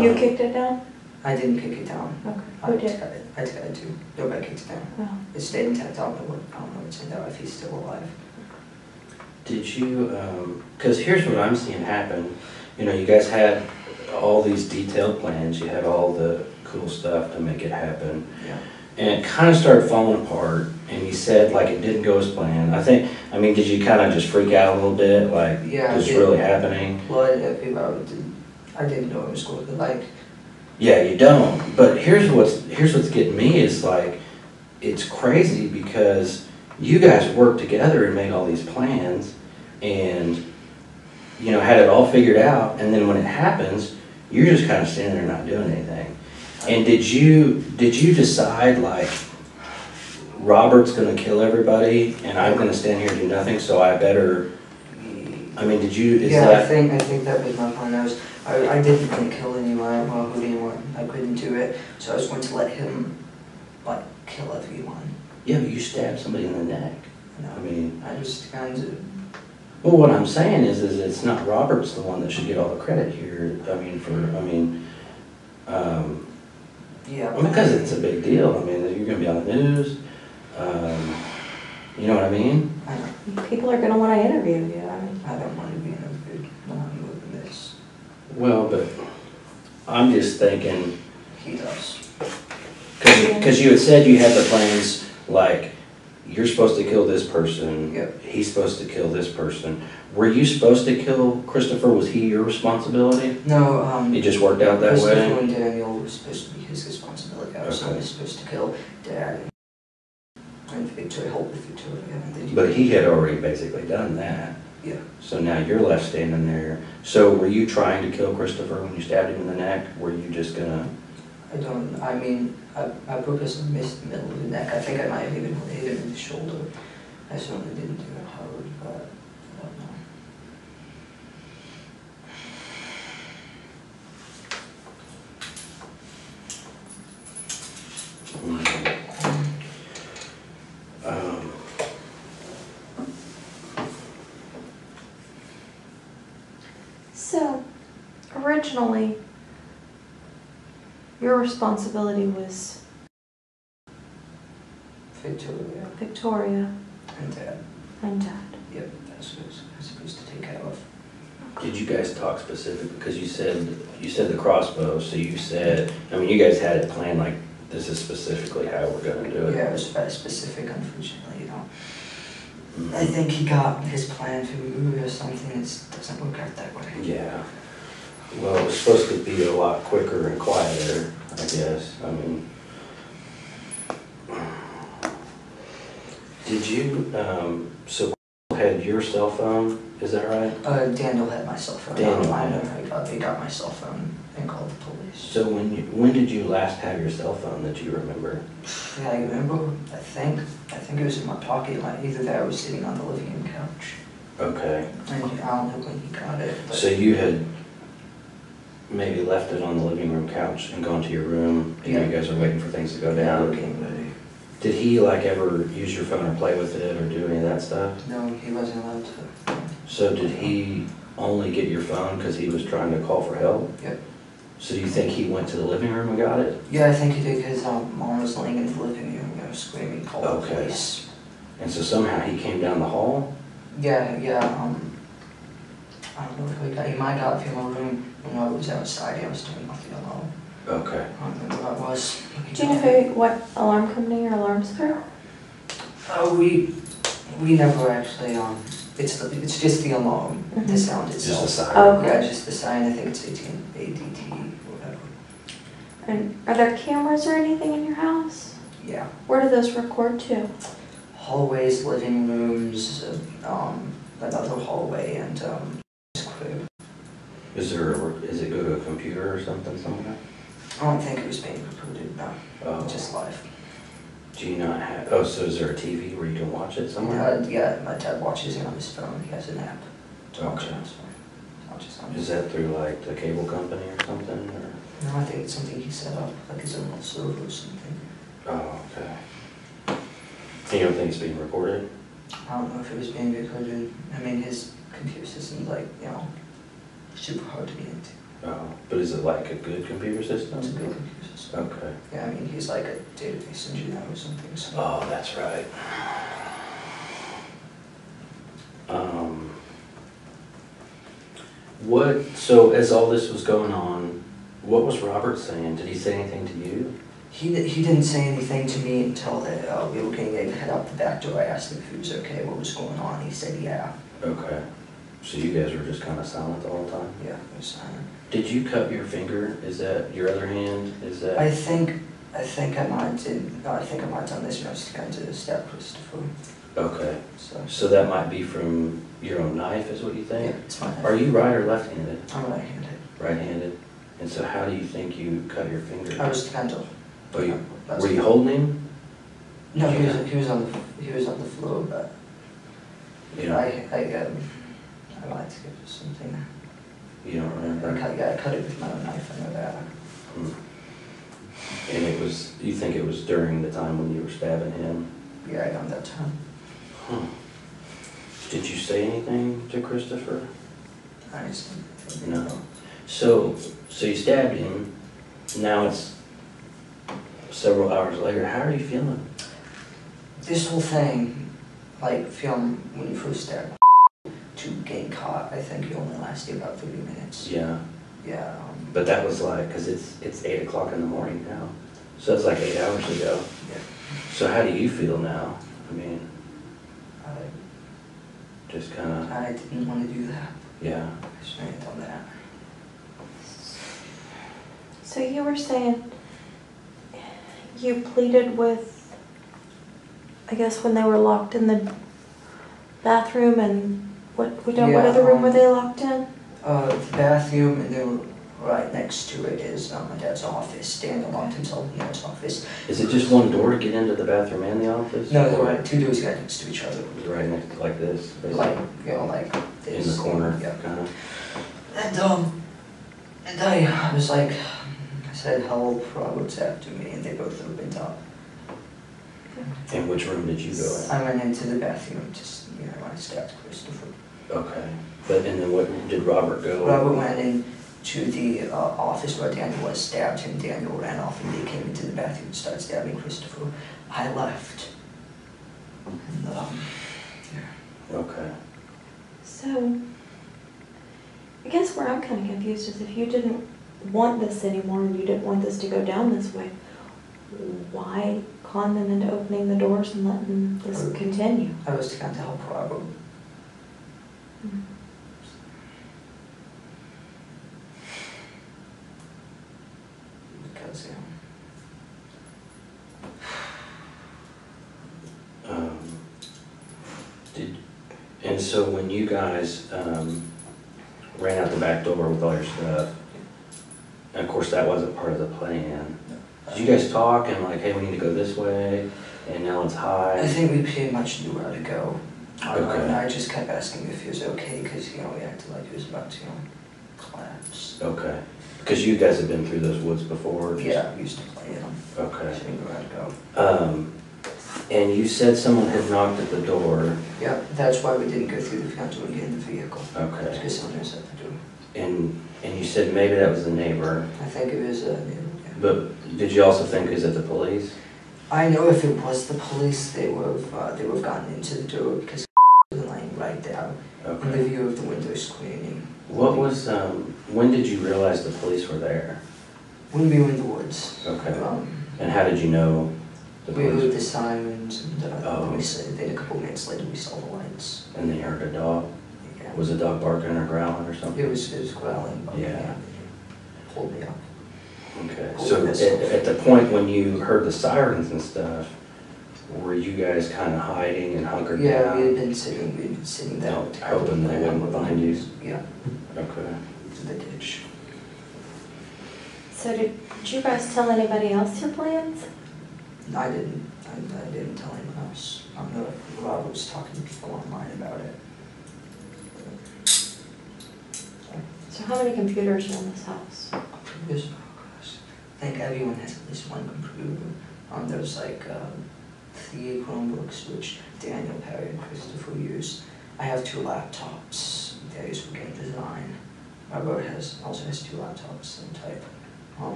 A: you kicked it down?
C: I didn't kick it down.
A: Okay. Who did?
C: I tried to. Nobody kicked it down.
A: Oh.
C: It stayed intact. I don't know what's in there, if he's still alive.
B: Did you, because here's what I'm seeing happen. You know, you guys had all these detailed plans. You had all the cool stuff to make it happen.
C: Yeah.
B: And it kind of started falling apart, and you said, like, it didn't go as planned. Did you kind of just freak out a little bit, like, what's really happening?
C: Well, I didn't know it was going to be like.
B: Yeah, you don't. But here's what's getting me is, like, it's crazy because you guys worked together and made all these plans and, you know, had it all figured out, and then when it happens, you're just kind of standing there not doing anything. And did you decide, like, Robert's gonna kill everybody and I'm gonna stand here and do nothing, so I better, I mean, is
C: Yeah,
B: that?
C: I think that was my plan. I didn't want to kill anyone or hurt anyone. I couldn't do it, so I was going to let him, like, kill everyone.
B: Yeah, but you stabbed somebody in the neck.
C: No,
B: I mean,
C: I just kind of.
B: well, what I'm saying is it's not Robert's the one that should get all the credit here. I mean,
C: Yeah.
B: because it's a big deal. I mean, you're gonna be on the news. You know what I mean?
C: I know.
A: People are gonna wanna interview you, I mean.
C: I don't want to be interviewed when I'm moving this.
B: Well, but I'm just thinking,
C: He does.
B: because you had said you had the plans, like, you're supposed to kill this person.
C: Yep.
B: He's supposed to kill this person. Were you supposed to kill Christopher? Was he your responsibility?
C: No,
B: It just worked out that
C: Christopher
B: way?
C: and Daniel was supposed to be his responsibility. I was
B: Okay.
C: only supposed to kill Dad and Victoria, help with Victoria. And then
B: But he had already basically done that.
C: Yeah.
B: So now you're left standing there. So were you trying to kill Christopher when you stabbed him in the neck? Were you just gonna?
C: I mean, I purposely missed the middle of the neck. I think I might have even hit him in the shoulder. I certainly didn't do it hard, but I don't know.
B: Um,
A: So, originally, your responsibility was
C: Victoria
A: Victoria
C: and Dad.
A: and Dad.
C: Yep, that's what I was supposed to take care of.
B: Did you guys talk specific? Because you said the crossbow, so you said, I mean, you guys had it planned, like, this is specifically how we're gonna do it.
C: Yeah, it was very specific, unfortunately, you know. I think he got his plan through or something. It doesn't work out that way.
B: Yeah. Well, it was supposed to be a lot quicker and quieter, I guess. I mean, did you, so had your cell phone, is that right?
C: Daniel had my cell phone.
B: Daniel
C: I
B: had
C: know
B: it.
C: they got my cell phone and called the police.
B: So when did you last have your cell phone that you remember?
C: Yeah, I remember. I think it was in my pocket. Like either that or I was sitting on the living room couch.
B: Okay.
C: And I don't know when he got it. But
B: So you had maybe left it on the living room couch and gone to your room, and
C: Yeah.
B: you guys are waiting for things to go
C: yeah,
B: down?
C: getting ready.
B: Did he like ever use your phone or play with it or do any of that stuff?
C: No, he wasn't allowed to.
B: So did he only get your phone because he was trying to call for help?
C: Yep.
B: So do you think he went to the living room and got it?
C: Yeah, I think he did because mom was laying in the living room, you know, screaming, call the
B: Okay.
C: police.
B: And so somehow he came down the hall?
C: Yeah, I don't know if he might have got it from my room when I was outside. I was doing nothing alone.
B: Okay.
C: I don't remember what it was.
A: Do you know what alarm company your alarm's through?
C: We never actually, it's just the alarm, the
A: Mhm.
C: sound
B: Just a
C: itself.
B: sign?
A: Oh,
C: Yeah,
A: okay.
C: just the sign, I think it's ADT, whatever.
A: And are there cameras or anything in your house?
C: Yeah.
A: Where do those record to?
C: Hallways, living rooms, another hallway, and his crib.
B: Is it go to a computer or something somewhere?
C: I don't think it was being recorded, no,
B: Oh.
C: just live.
B: Do you not have, oh, so is there a TV where you can watch it somewhere?
C: Yeah, my dad watches it on his phone, he has an app to watch it
B: Okay.
C: on his phone. Watches on
B: Is that through like the cable company or something, or?
C: No, I think it's something he set up, like his own little server or something.
B: Oh, okay. And you don't think it's being recorded?
C: I don't know if it was being recorded. I mean, his computer system's like, you know, super hard to get into.
B: Oh, but is it like a good computer system?
C: It's a good computer system.
B: Okay.
C: Yeah, I mean, he's like a database engineer or something, so.
B: Oh, that's right. So as all this was going on, what was Robert saying? Did he say anything to you?
C: He didn't say anything to me until we were getting ready to head out the back door. I asked him if he was okay, what was going on. He said, yeah.
B: Okay. So you guys were just kind of silent the whole time?
C: Yeah, it was silent.
B: Did you cut your finger? Is that your other hand? Is that?
C: I think I might have done this when I was going to stab Christopher.
B: Okay.
C: So.
B: So that might be from your own knife, is what you
C: Yeah,
B: think?
C: it's my knife.
B: Are you right or left-handed?
C: I'm right-handed.
B: Right-handed. And so how do you think you cut your finger?
C: I was kind of.
B: Oh, were you holding him?
C: No, he was on the floor, but
B: Yeah.
C: I like to give something.
B: You don't remember?
C: I cut it with my own knife. I know that.
B: And you think it was during the time when you were stabbing him?
C: Yeah, around that time.
B: Huh. Did you say anything to Christopher?
C: I just
B: No. So you stabbed him. Now it's several hours later. How are you feeling?
C: This whole thing, like film when you first stabbed to getting caught, I think it only lasted about 30 minutes.
B: Yeah.
C: Yeah.
B: But that was like, because it's 8 o'clock in the morning now. So it's like 8 hours ago.
C: Yeah.
B: So how do you feel now? I mean, just kind of,
C: I didn't want to do that.
B: yeah.
C: I shouldn't have done that.
A: So you were saying you pleaded with, I guess when they were locked in the bathroom, and what other room were they locked in?
C: The bathroom, and then right next to it is my dad's office. Dan locked himself in his office.
B: Is it just one door to get into the bathroom and the office?
C: No, they're right. Two doors right next to each other.
B: Right next to like this, basically.
C: Like this.
B: In the corner,
C: Yeah.
B: kind of.
C: And I was like, I said, help, Robert's after me, and they both opened up.
B: And which room did you go in?
C: I went into the bathroom, just, I stabbed Christopher.
B: Okay. And then what did Robert go?
C: Robert went into the office where Daniel was, stabbed him. Daniel ran off, and they came into the bathroom and started stabbing Christopher. I left. And, yeah.
B: Okay.
A: So, I guess where I'm kind of confused is if you didn't want this anymore and you didn't want this to go down this way, why con them into opening the doors and letting this continue?
C: I was trying to help Robert.
A: Mm.
C: Because,
B: And so when you guys ran out the back door with all your stuff, and of course that wasn't part of the plan, did you guys talk and like, hey, we need to go this way, and now let's hide?
C: I think we pretty much knew where to go.
B: Okay.
C: And I just kept asking if he was okay, because, we acted like he was about to, collapse.
B: Okay. Because you guys have been through those woods before?
C: Yeah, we used to play in them.
B: Okay.
C: So we knew where to go.
B: And you said someone had knocked at the door.
C: Yeah, that's why we didn't go through the front door and get in the vehicle.
B: Okay.
C: Because someone was at the door.
B: And you said maybe that was the neighbor.
C: I think it was, yeah.
B: But did you also think, is it the police?
C: I know if it was the police, they would have gotten into the door, because was laying right down in the
B: Okay.
C: view of the window screening.
B: What was, when did you realize the police were there?
C: When we were in the woods.
B: Okay. And how did you know the
C: We heard
B: police?
C: the sirens, and
B: Oh.
C: then a couple minutes later we saw the lights.
B: And then you heard a dog?
C: Yeah.
B: Was the dog barking or growling or something?
C: It was growling, but
B: Yeah.
C: pulled me up.
B: Okay. So at the point when you heard the sirens and stuff, were you guys kind of hiding and hunkered
C: Yeah,
B: down?
C: we had been sitting down.
B: Hoping they wouldn't find you?
C: Yeah,
B: Okay.
C: to the ditch.
A: So did you guys tell anybody else your plans?
C: I didn't tell anyone else. I know Rob was talking to people online about it.
A: So how many computers are in this house?
C: Computers, oh gosh. I think everyone has at least one computer. There's like 3 Chromebooks, which Daniel, Perry, and Christopher use. I have 2 laptops. They're used for game design. Robert also has 2 laptops, same type.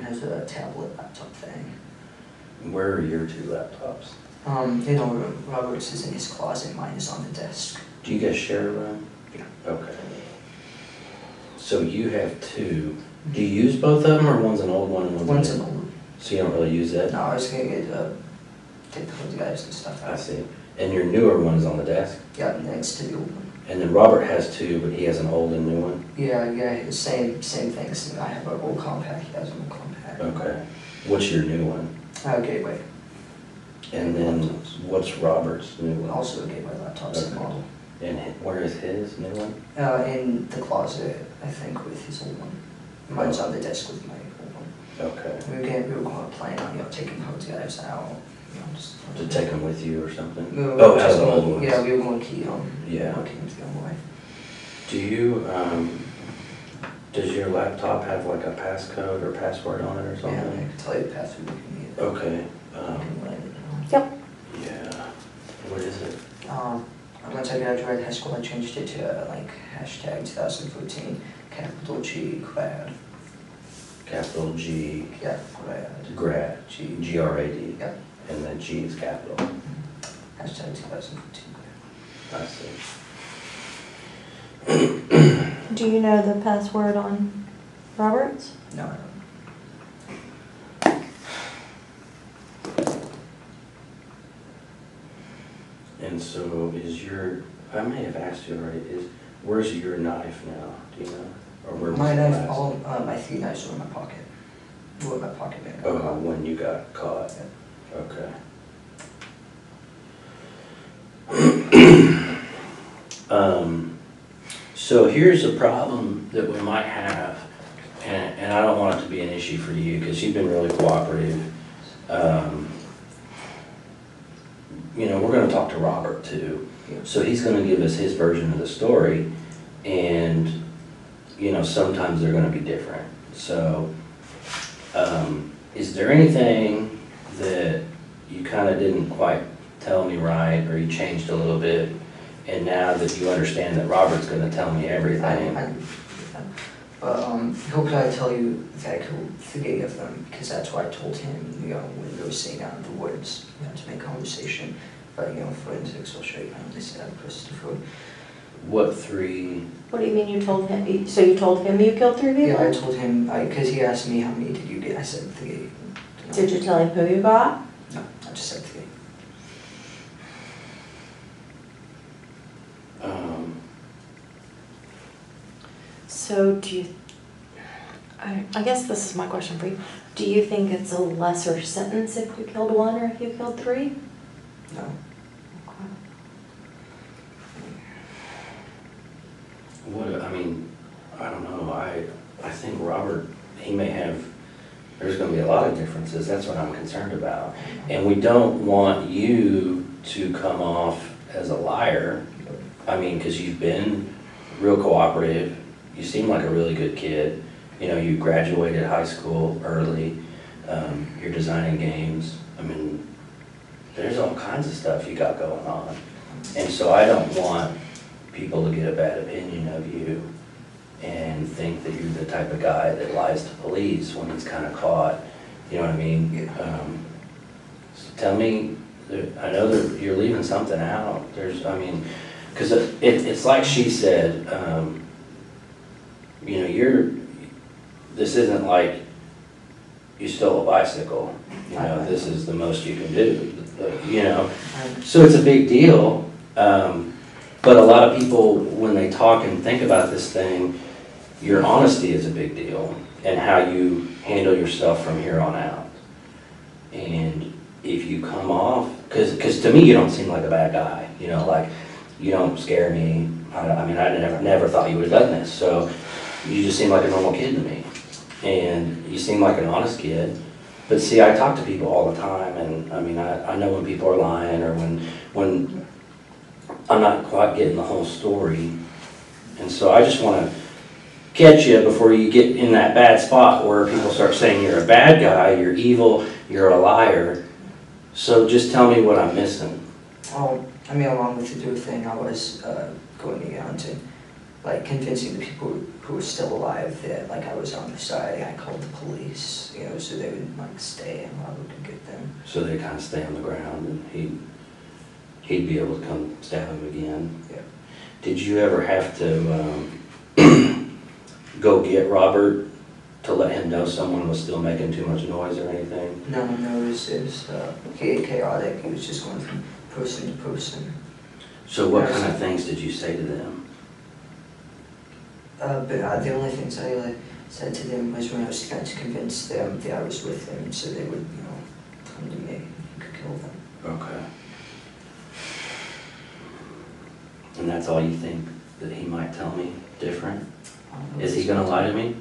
C: Has a tablet laptop thing.
B: Where are your 2 laptops?
C: Robert's is in his closet, mine is on the desk.
B: Do you guys share a room?
C: Yeah.
B: Okay. So you have 2. Do you use both of them, or one's an old one and
C: One's
B: a
C: an
B: new?
C: old one.
B: So you don't really use that?
C: No, I was gonna take the photographs and stuff
B: I
C: out.
B: see. And your newer one is on the desk?
C: Yeah, next to the old one.
B: And then Robert has 2, but he has an old and new one?
C: Yeah, same things. I have an old compact, he has an old compact.
B: Okay. What's your new one?
C: Gateway.
B: And then what's Robert's new one?
C: Also a Gateway laptop, same
B: Okay.
C: model.
B: And where is his new one?
C: In the closet, I think, with his old one. Mine's on the desk with my old one.
B: Okay.
C: We were going to plan on, taking those guys out, just.
B: To take them with you or something?
C: We were
B: Oh,
C: just
B: out of the old
C: going,
B: ones.
C: yeah, we were going to keep them.
B: Yeah.
C: Keep them to the way.
B: Do you, does your laptop have like a passcode or password on it or
C: Yeah,
B: something?
C: I can tell you the password if you need it.
B: Okay.
C: I can write it down.
A: Yep.
B: Yeah. What is it?
C: Once I graduated high school, I changed it to hashtag 2014, capital G, grad.
B: Capital G,
C: Yeah, grad.
B: grad,
C: G.
B: G-R-A-D.
C: Yep.
B: And then G is capital.
C: Hashtag 2014 grad.
B: I see.
A: Do you know the password on Roberts?
C: No, I don't.
B: And so is your, I may have asked you already, where's your knife now? Do you know? Or where was
C: My
B: it
C: knife,
B: last?
C: all my 3 knives were in my pocket. Were in my pocket bag.
B: Oh, when you got caught? Okay. So here's a problem that we might have, and I don't want it to be an issue for you because you've been really cooperative. We're going to talk to Robert too. So he's going to give us his version of the story, and sometimes they're going to be different. So is there anything that you kind of didn't quite tell me right, or you changed a little bit, and now that you understand that Robert's going to tell me everything?
C: But he'll probably tell you that I killed 3 of them, because that's what I told him, when we were sitting out in the woods, to make conversation. But, forensics will show you how they said I pushed the foot.
B: What 3?
A: What do you mean you told him? So you told him you killed 3 people?
C: Yeah, I told him, because he asked me how many did you get, I said 3.
A: Did you tell him who you got?
C: No, I just said 3.
A: So do you, I guess this is my question for you. Do you think it's a lesser sentence if you killed 1 or if you killed 3?
C: No.
B: I don't know. I think Robert, he may have, there's going to be a lot of differences. That's what I'm concerned about. And we don't want you to come off as a liar. Because you've been real cooperative. You seem like a really good kid. You graduated high school early. You're designing games. There's all kinds of stuff you got going on. And so I don't want people to get a bad opinion of you and think that you're the type of guy that lies to police when he's kind of caught. You know what I mean?
C: Yeah.
B: So tell me, I know that you're leaving something out. Because it's like she said, this isn't like you stole a bicycle. This is the most you can do. So it's a big deal. But a lot of people, when they talk and think about this thing, your honesty is a big deal, and how you handle yourself from here on out. And if you come off, because to me you don't seem like a bad guy. You don't scare me. I never thought you would have done this. So you just seem like a normal kid to me, and you seem like an honest kid. But see, I talk to people all the time, and I know when people are lying, or when I'm not quite getting the whole story. And so I just want to catch you before you get in that bad spot where people start saying you're a bad guy, you're evil, you're a liar. So just tell me what I'm missing.
C: Along with the do thing, I was going around to convincing the people who were still alive that I was on their side. I called the police, so they would stay and Robert could get them.
B: So they kind of stay on the ground, and he'd be able to come stab him again.
C: Yeah.
B: Did you ever have to go get Robert to let him know someone was still making too much noise or anything?
C: No, it was chaotic. He was just going from person to person.
B: So what kind of things did you say to them?
C: But the only things I said to them was when I was trying to convince them that I was with them, so they would, come to me and could kill them.
B: Okay. And that's all you think that he might tell me different? Is he going to lie to me?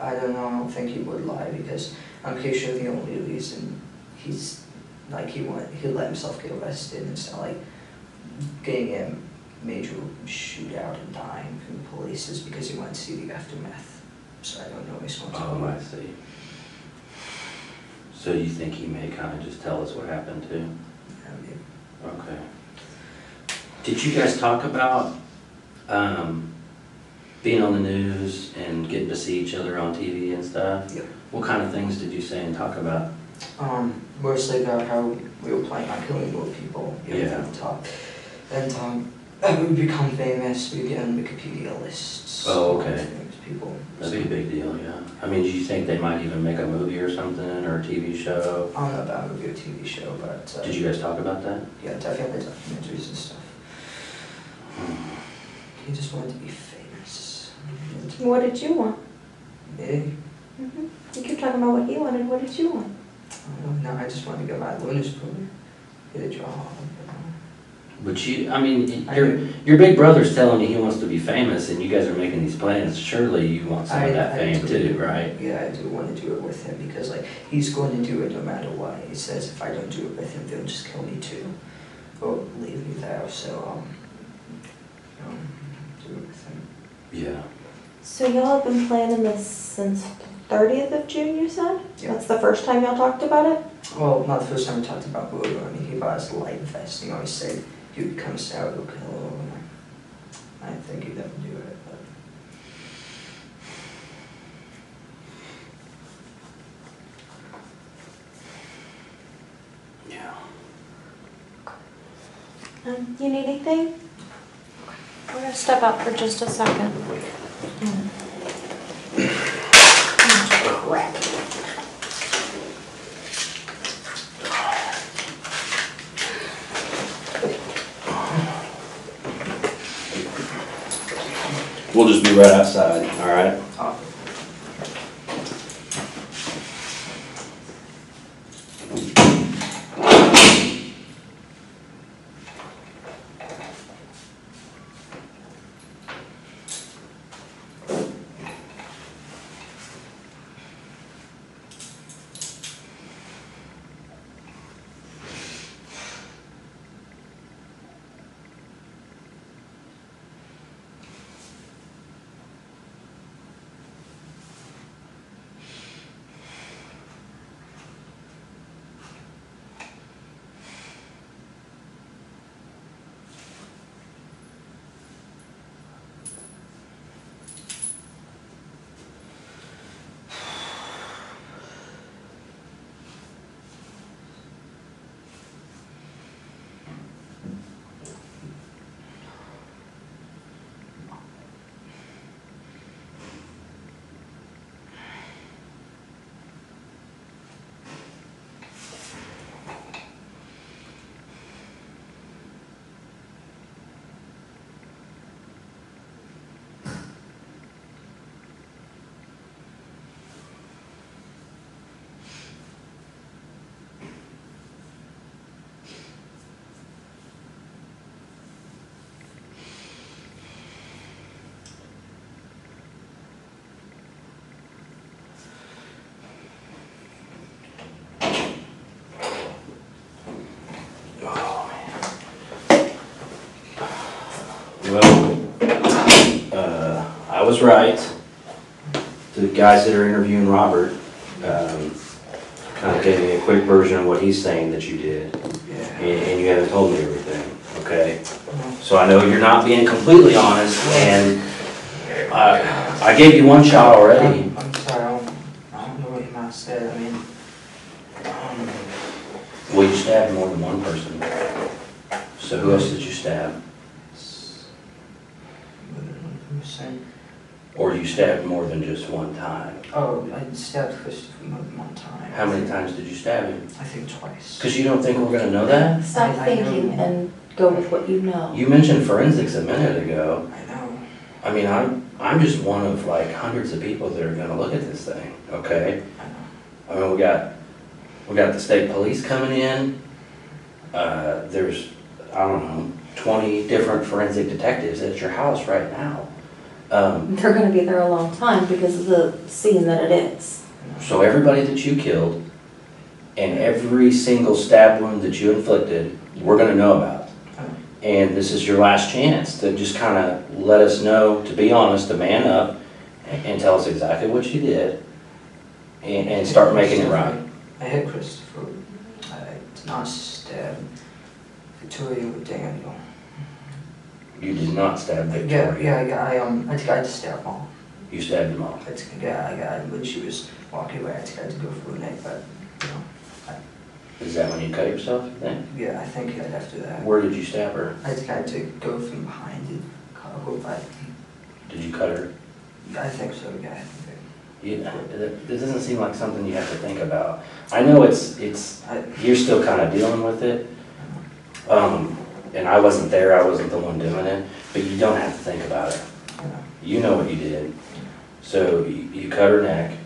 C: I don't know, I don't think he would lie, because I'm pretty sure the only reason he's, like, he let himself get arrested and it's not like getting a major shootout and dying from the police is because he went to see the aftermath. So I don't know his responsibility.
B: Oh, I see. So you think he may kind of just tell us what happened too?
C: Yeah, maybe.
B: Okay. Did you guys talk about being on the news and getting to see each other on TV and stuff?
C: Yep.
B: What kind of things did you say and talk about?
C: Mostly about how we were planning on killing more people,
B: Yeah.
C: from the top. And we would become famous, we'd get on Wikipedia lists.
B: Oh, okay.
C: Famous people.
B: That'd be a big deal, yeah. I mean, do you think they might even make a movie or something, or a TV show?
C: I don't know about a movie or TV show, but
B: Did you guys talk about that?
C: yeah, definitely documentaries and stuff. He just wanted to be famous.
A: What did you want?
C: Me?
A: You keep talking about what he wanted. What did you want?
C: I don't know, I just wanted to get my Luna's program, get a job.
B: But you, I mean, your big brother's telling you he wants to be famous, and you guys are making these plans. Surely you want some of that fame too, right?
C: Yeah, I do want to do it with him, because like he's going to do it no matter what. He says if I don't do it with him, they'll just kill me too, or leave me there. So do it with him.
B: Yeah.
A: So y'all have been planning this since the 30th of June, you said?
C: Yeah.
A: That's the first time y'all talked about it?
C: Well, not the first time we talked about voodoo. I mean, he bought us a light vest. He always said he would come out, he'll kill him. I didn't think he'd ever do it, but.
B: Yeah.
A: You need anything? We're gonna step out for just a second. Crap.
B: We'll just be right outside, all right? I was right. The guys that are interviewing Robert kind of gave me a quick version of what he's saying that you did, and you haven't told me everything, okay? So I know you're not being completely honest, and I gave you one shot already.
C: I'm sorry, I don't know what you might have said. I mean,
B: Well, you stabbed more than one person. So who else did you stab? Or you stabbed more than just one time?
C: Oh, I stabbed Christopher more than one time.
B: How many times did you stab him?
C: I think twice.
B: Because you don't think we're gonna know that?
A: Stop
C: I
A: thinking
C: know.
A: and go with what you know.
B: You mentioned forensics a minute ago.
C: I know.
B: I mean, I'm just one of like hundreds of people that are gonna look at this thing, okay?
C: I know.
B: I mean, we got the state police coming in. There's, I don't know, 20 different forensic detectives at your house right now.
A: They're gonna be there a long time because of the scene that it is.
B: So everybody that you killed and every single stab wound that you inflicted, we're gonna know about. And this is your last chance to just kind of let us know, to be honest, to man up and tell us exactly what you did and start making it right.
C: I hit Christopher. I did not stab Victoria with Daniel.
B: You did not stab Victoria.
C: Yeah, I tried to stab Mom.
B: You stabbed them all.
C: When she was walking away, I tried to go for her neck, but, you know.
B: Is that when you cut yourself, you think?
C: Yeah, I think after that.
B: Where did you stab her?
C: I tried to go from behind and cut her by.
B: Did you cut her?
C: I think so, yeah.
B: This doesn't seem like something you have to think about. I know you're still kind of dealing with it. And I wasn't there, I wasn't the one doing it, but you don't have to think about it. You know what you did. So you cut her neck,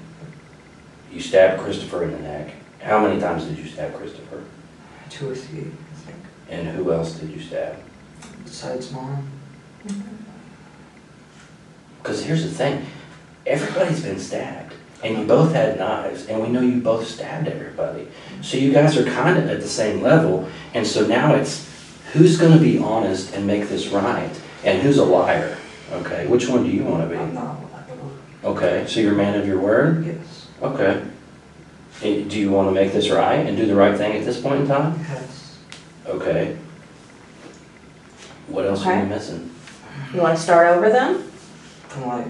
B: you stabbed Christopher in the neck. How many times did you stab Christopher?
C: 2 or 3, I think.
B: And who else did you stab?
C: Besides Mom.
B: Because here's the thing, everybody's been stabbed, and you both had knives, and we know you both stabbed everybody. So you guys are kind of at the same level, and so now it's who's going to be honest and make this right, and who's a liar, okay? Which one do you want to be?
C: I'm not liable.
B: Okay, so you're a man of your word?
C: Yes.
B: Okay. Do you want to make this right and do the right thing at this point in time?
C: Yes.
B: Okay. What else are you missing?
A: You wanna start over then?
C: From like,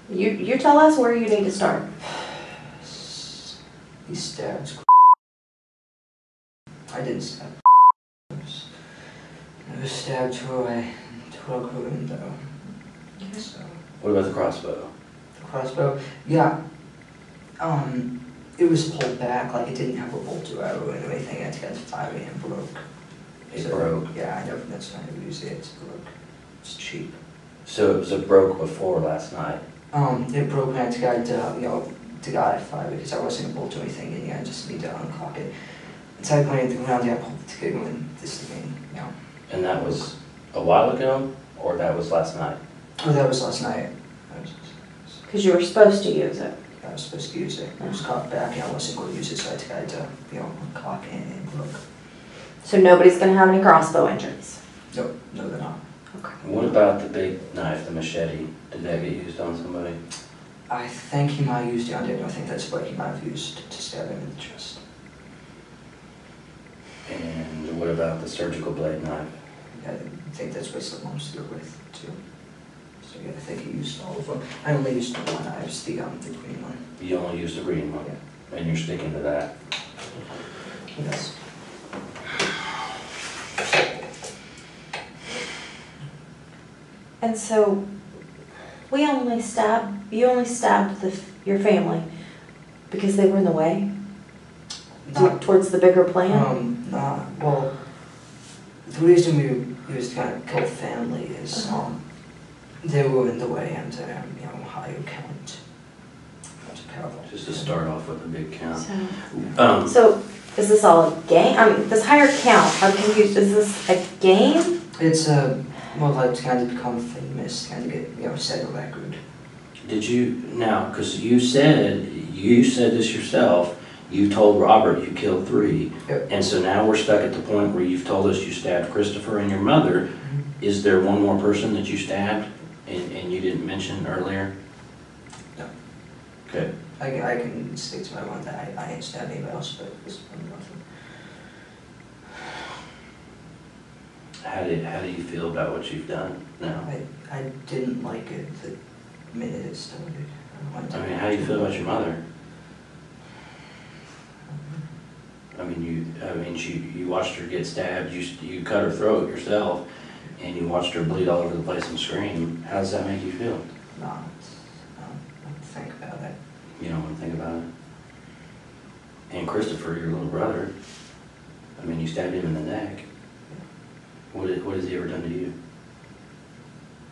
A: You tell us where you need to start.
C: he stabs. I didn't stab. I was stabbed through a window. So,
B: What about the crossbow?
C: the crossbow, yeah. It was pulled back, like it didn't have a bolt or arrow or anything. I tried to fire it and broke.
B: It broke?
C: Yeah, I never, that's why I never use it. It's broke. It's cheap.
B: So it broke before last night?
C: It broke when I tried to fire because I wasn't able to do anything, and I just need to uncock it. It's like when I threw around, I pulled the trigger and this thing,
B: And that was a while ago, or that was last night?
C: Oh, that was last night.
A: Because you were supposed to use it.
C: I was supposed to use it. It was caught back and I wasn't going to use it, so I tried to, uncock it and look.
A: So nobody's gonna have any crossbow injuries.
C: No, they're not.
A: Okay.
B: What about the big knife, the machete? Did that get used on somebody?
C: I think he might have used it on Daniel. I think that's what he might have used to stab him in the chest.
B: And what about the surgical blade knife?
C: I think that's what someone's through with, too. So yeah, I think he used all of them. I only used the one. I used the green one.
B: You only used the green one?
C: Yeah.
B: And you're sticking to that?
C: Yes.
A: And so, you only stabbed your family because they were in the way? Towards the bigger plan?
C: Well, the reason we was trying to kill family is, they were in the way and, higher count. That's powerful.
B: Just to start off with a big count.
A: So, is this all a game? This higher count, I'm confused, is this a game?
C: It's, like trying to become famous, trying to get, set a record.
B: Did you, now, because you said this yourself, you told Robert you killed 3.
C: Yep.
B: And so now we're stuck at the point where you've told us you stabbed Christopher and your mother.
C: Mm-hmm.
B: Is there one more person that you stabbed and you didn't mention earlier?
C: No.
B: Okay.
C: I can stick to my one that I ain't stabbed anybody else, but this one nothing.
B: How do you feel about what you've done now?
C: I didn't like it the minute it started.
B: I mean, how do you feel about your mother? I mean, you watched her get stabbed, you cut her throat yourself, and you watched her bleed all over the place and scream. How does that make you feel?
C: Not, I don't think about it.
B: You don't want to think about it? And Christopher, your little brother, I mean, you stabbed him in the neck. What has he ever done to you?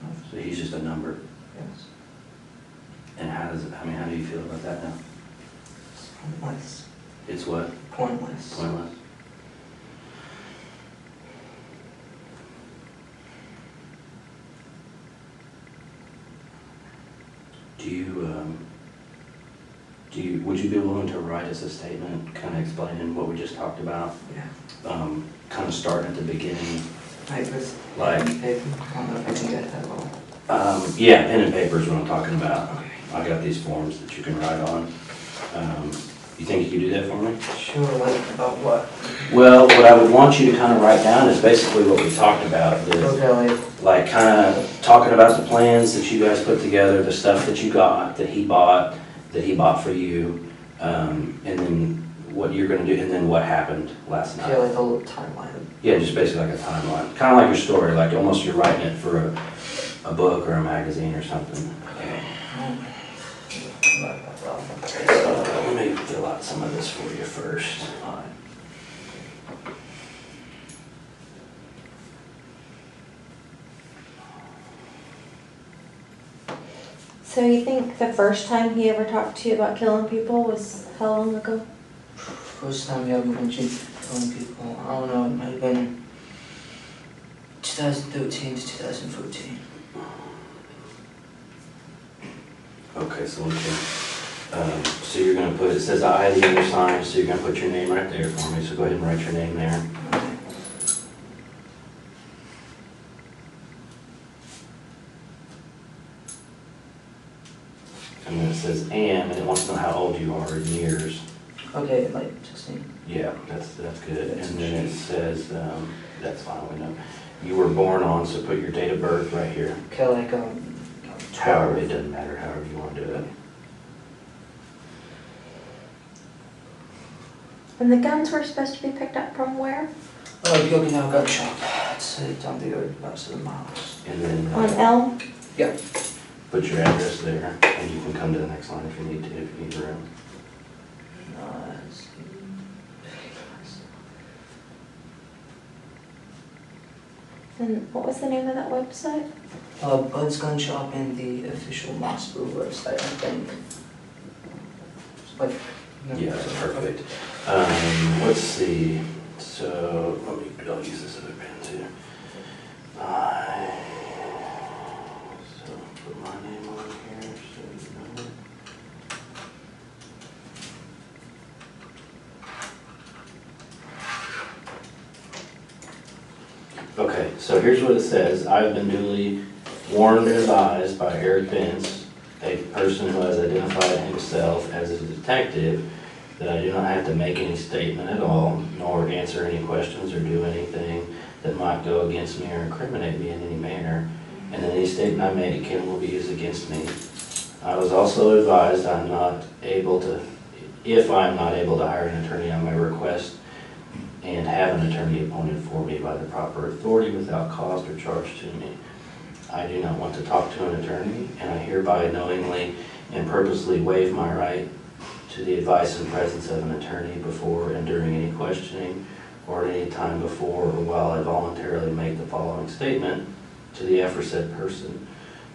C: Nothing.
B: So he's just a number.
C: Yes.
B: And how do you feel about that now?
C: It's pointless.
B: It's what?
C: Pointless.
B: Pointless. Would you be willing to write us a statement, kind of explaining what we just talked about?
C: Yeah.
B: Kind of starting at the beginning.
C: Like with
B: Like-
C: pen and paper? I don't know if I can get that well.
B: Yeah, pen and paper is what I'm talking about.
C: Okay.
B: I got these forms that you can write on. You think you could do that for me?
C: Sure, like about what?
B: Well, what I would want you to kind of write down is basically what we talked about.
C: Okay,
B: Like kind of talking about the plans that you guys put together, the stuff that you got, that he bought for you, and then what you're gonna do, and then what happened last night.
C: yeah, like a little timeline.
B: Yeah, just basically like a timeline, kind of like your story, like almost you're writing it for a book or a magazine or something.
C: Okay.
B: Let me fill out some of this for you first.
A: So you think the first time he ever talked to you about killing people was how long ago?
C: First time you ever mentioned killing people, I don't know, it might have been 2013 to 2014.
B: Okay, so we can, so you're gonna put, it says I, the other sign, so you're gonna put your name right there for me, so go ahead and write your name there.
C: Okay.
B: And then it says and it wants to know how old you are in years.
C: Okay, like 16.
B: Yeah, that's good. And then it says, that's fine, we know. You were born on, so put your date of birth right here.
C: Okay, like
B: However, it doesn't matter, however you want to do it.
A: And the guns were supposed to be picked up from where?
C: the Okinawa gun shop. It's down the road about 7 miles.
B: And then
A: On Elm?
C: Yeah.
B: put your address there, and you can come to the next line if you need to, if you need room.
A: And what was the name of that website?
C: Bud's Gun Shop and the official Mossbrew website, I think. Like, no.
B: Yeah, that's perfect. Let's see, so, I'll use this other pen too. So, put my name on here, so you know. Okay, so here's what it says. I've been duly warned and advised by Eric Vince, a person who has identified himself as a detective, that I do not have to make any statement at all, nor answer any questions or do anything that might go against me or incriminate me in any manner, and any statement I make can will be used against me. I was also advised I'm not able to, if I'm not able to hire an attorney on my request, and have an attorney appointed for me by the proper authority without cost or charge to me. I do not want to talk to an attorney, and I hereby knowingly and purposely waive my right to the advice and presence of an attorney before and during any questioning or at any time before or while I voluntarily make the following statement to the aforesaid person,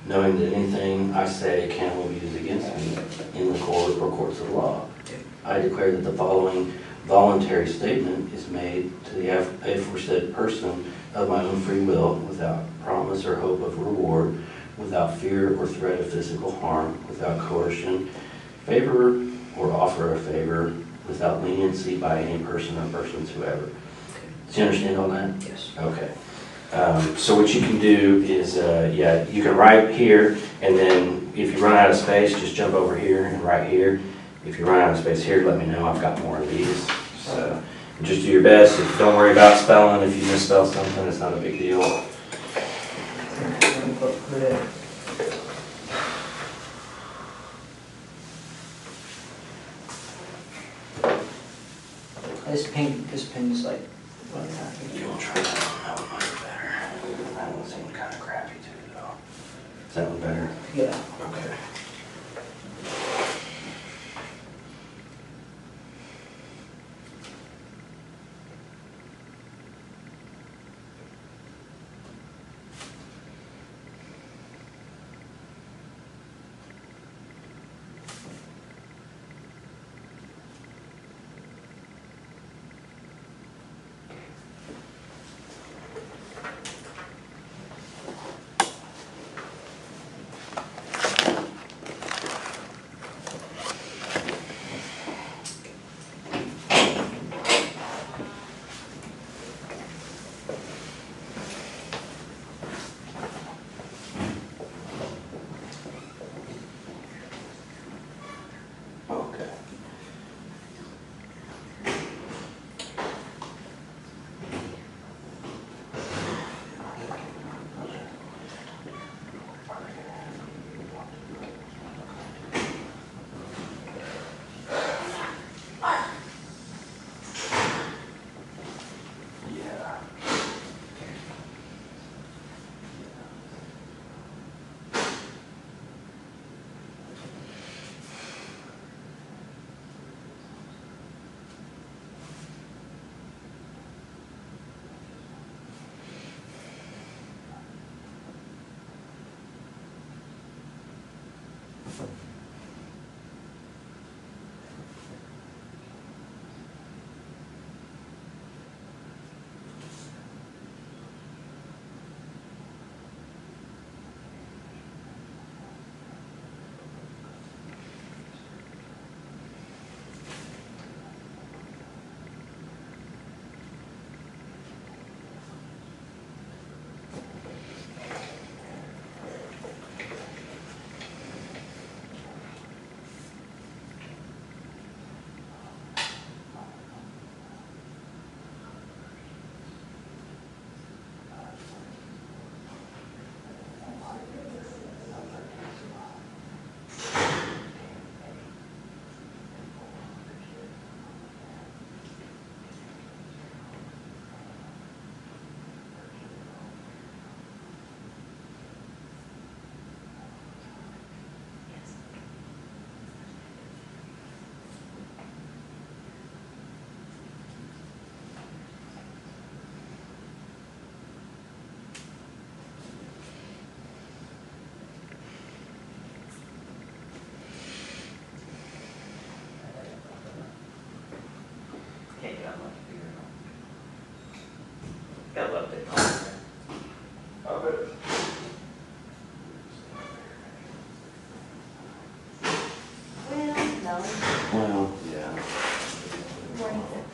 B: knowing that anything I say can will be used against me in the court or courts of law. I declare that the following voluntary statement is made to the aforesaid person of my own free will, without promise or hope of reward, without fear or threat of physical harm, without coercion, favor or offer of favor, without leniency by any person or persons whoever. Do you understand all that?
C: Yes.
B: Okay. So what you can do is, yeah, you can write here, and then if you run out of space, just jump over here and write here. If you run out of space here, let me know. I've got more of these. So just do your best. Don't worry about spelling. If you misspell something, it's not a big deal.
C: This pen is like running out.
B: You want to try that one? That one might be better. That one seemed kind of crappy too, though. Is that one better?
C: Yeah.
B: Okay.
D: Can't get on my computer. Gotta love it. Well, no.
B: Well, yeah.
A: Where is it?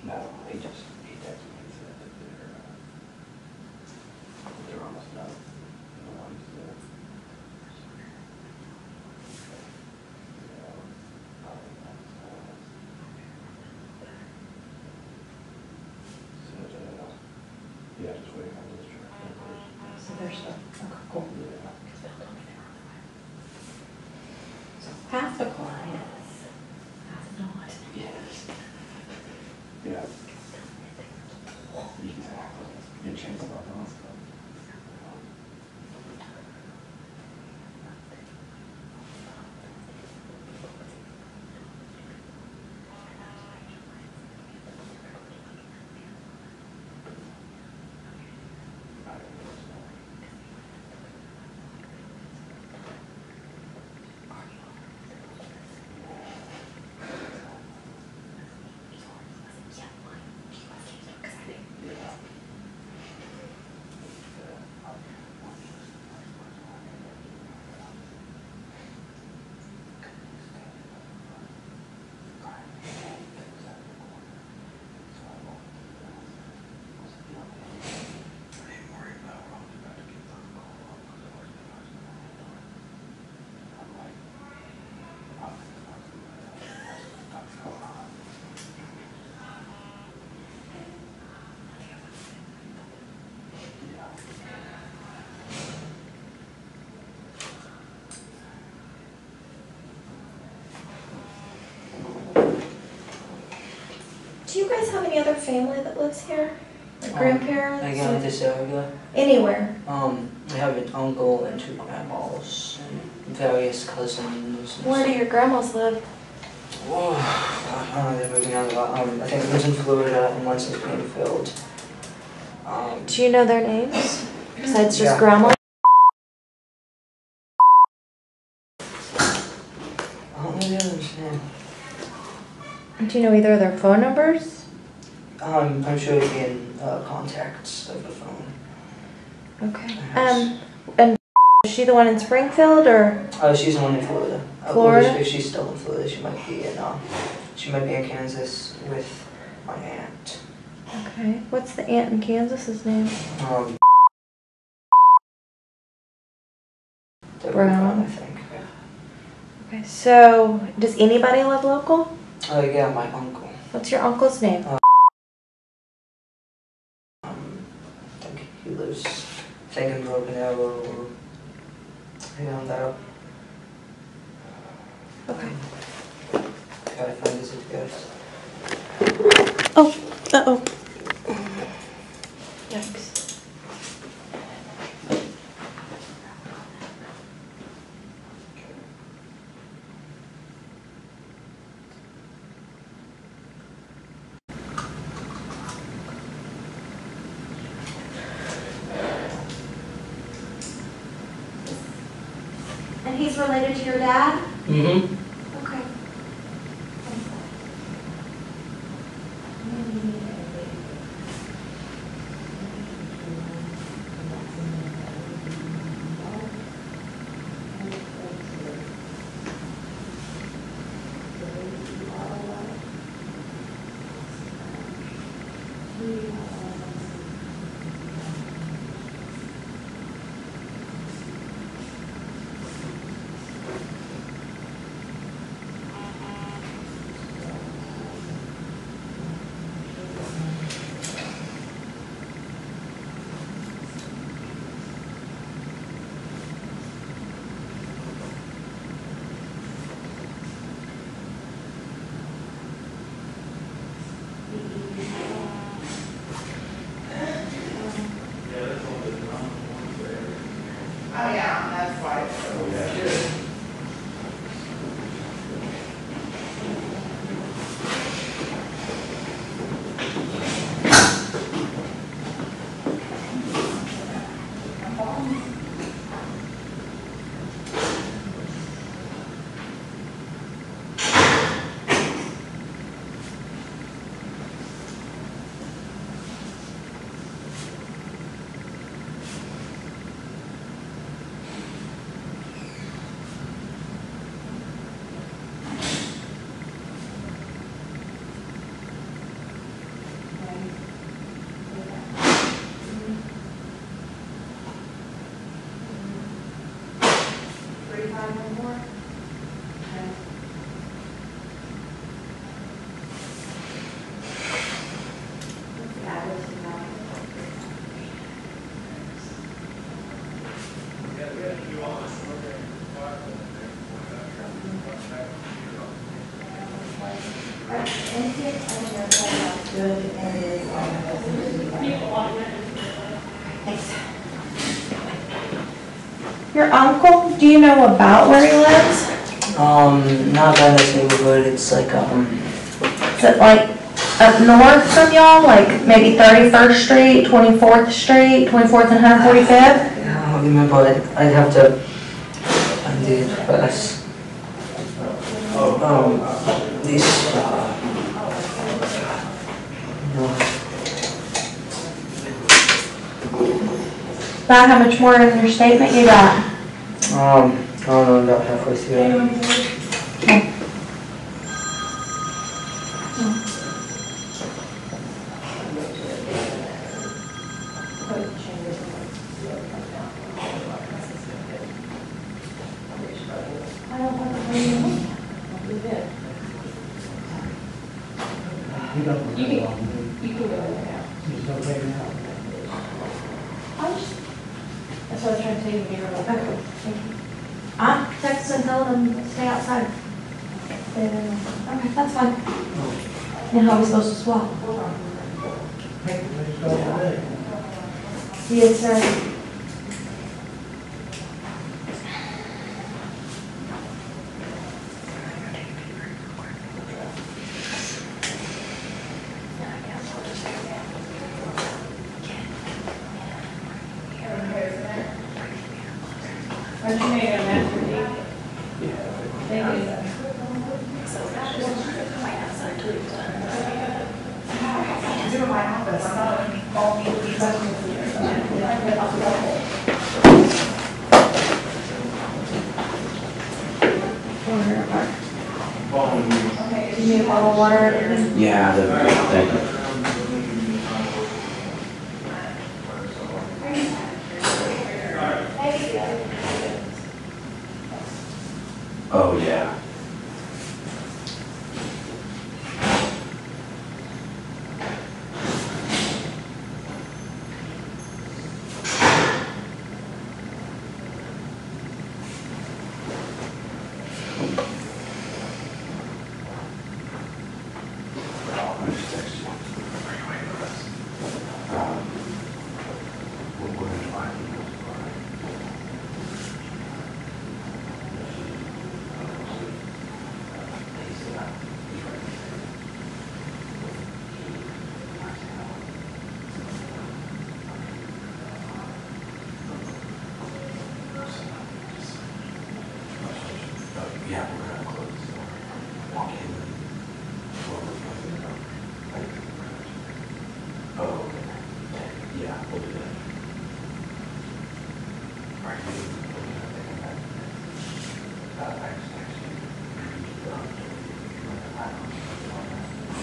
B: No, he texted me and said that they're almost done. The ones that- Yeah, just waiting on this truck.
A: So there's the, okay, cool.
B: Yeah.
A: So half the car is, half not.
B: Yes. Yeah. Exactly. Good chance about that.
A: Do you guys have any other family that lives here? Like grandparents?
C: Like in
A: or
C: this area,
A: anywhere?
C: I have an uncle and 2 grandmas and various cousins.
A: Where do your grandmas live?
C: Oh, they're moving out of I think one's in Florida and one's in Springfield.
A: Do you know their names? Besides just
C: Yeah.
A: grandma?
C: I don't know the other's name.
A: Do you know either of their phone numbers?
C: I'm sure it'd be in contacts of the phone.
A: Okay.
C: Yes.
A: And is she the one in Springfield or?
C: She's the one in Florida.
A: Florida?
C: If she's still in Florida, she might be in Kansas with my aunt.
A: Okay. What's the aunt in Kansas's name?
C: Deborah
A: Brown.
C: I think.
A: Okay. So, does anybody live local?
C: Yeah, my uncle.
A: What's your uncle's name?
C: I think he lives, in Broken Arrow or on that up.
A: Okay.
C: Gotta find his address.
A: Oh. Uh-oh. Yikes. And he's related to your dad?
C: Mm-hmm.
A: Okay. Thanks. Your uncle, do you know about where he lives?
C: Not by this neighborhood, it's like,
A: Is it like up north from y'all, like maybe 31st Street, 24th Street, 24th and 145th?
C: yeah, I don't remember, I'd have to find the address. These,
A: About how much more in your statement you got?
C: I don't know, about halfway through.
A: Okay.
D: That's what I was trying to tell you when you were like,
A: Okay, thank you. I'm texting, telling them to stay outside. Okay, that's fine. And how are we supposed to swap? Yes, sir.
D: It's in my office. I'm not all me to be touching the Okay, do you need a bottle of water?
B: Yeah, thank you. Oh, yeah. I just texted you. Are you waiting for us? We're going to find you. Yeah, we're gonna close the door. Walk in. Oh, okay. Yeah, we'll do that. Are you looking at taking that? I just texted you.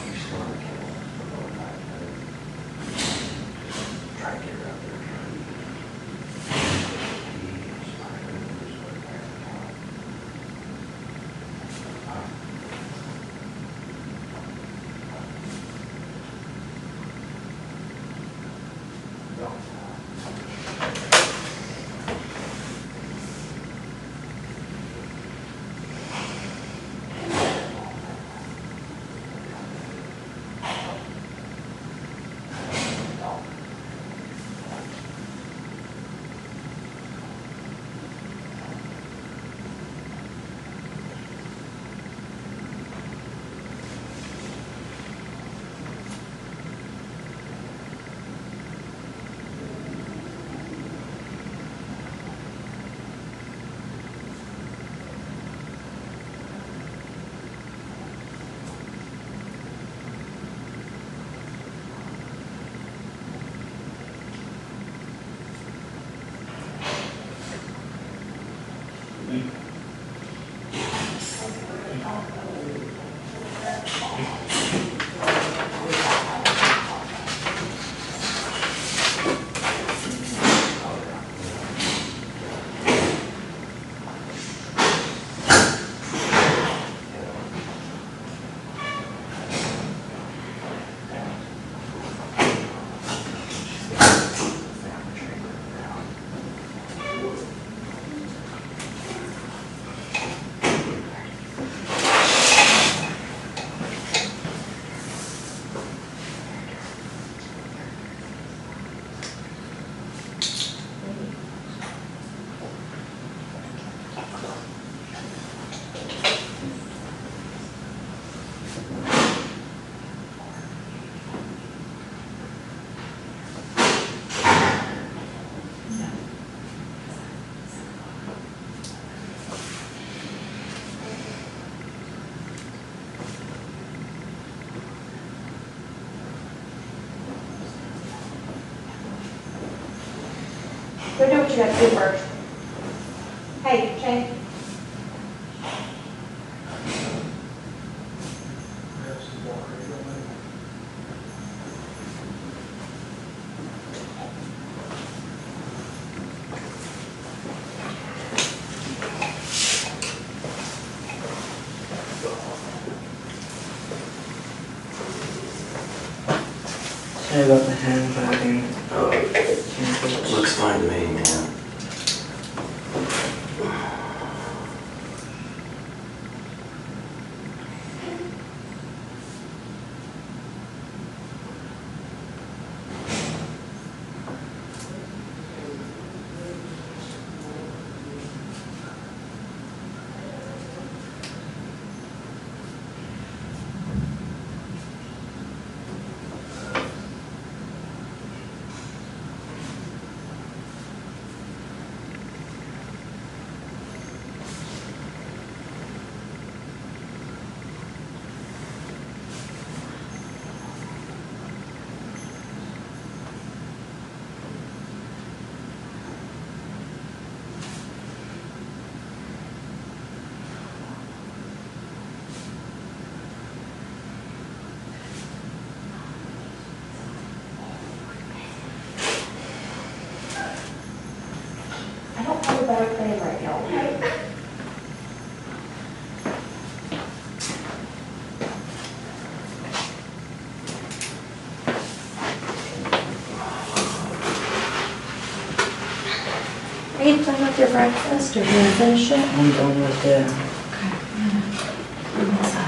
B: You're still on the cable. Try to get her out there.
D: Go do what you got to do first. Hey, Shane.
C: Sorry about the handbagging.
B: Looks fine to me, man.
D: better plan right now, okay?
A: Are you done with your breakfast or you gonna finish it?
C: I'm done with it.
A: Okay, I'm gonna clean this up.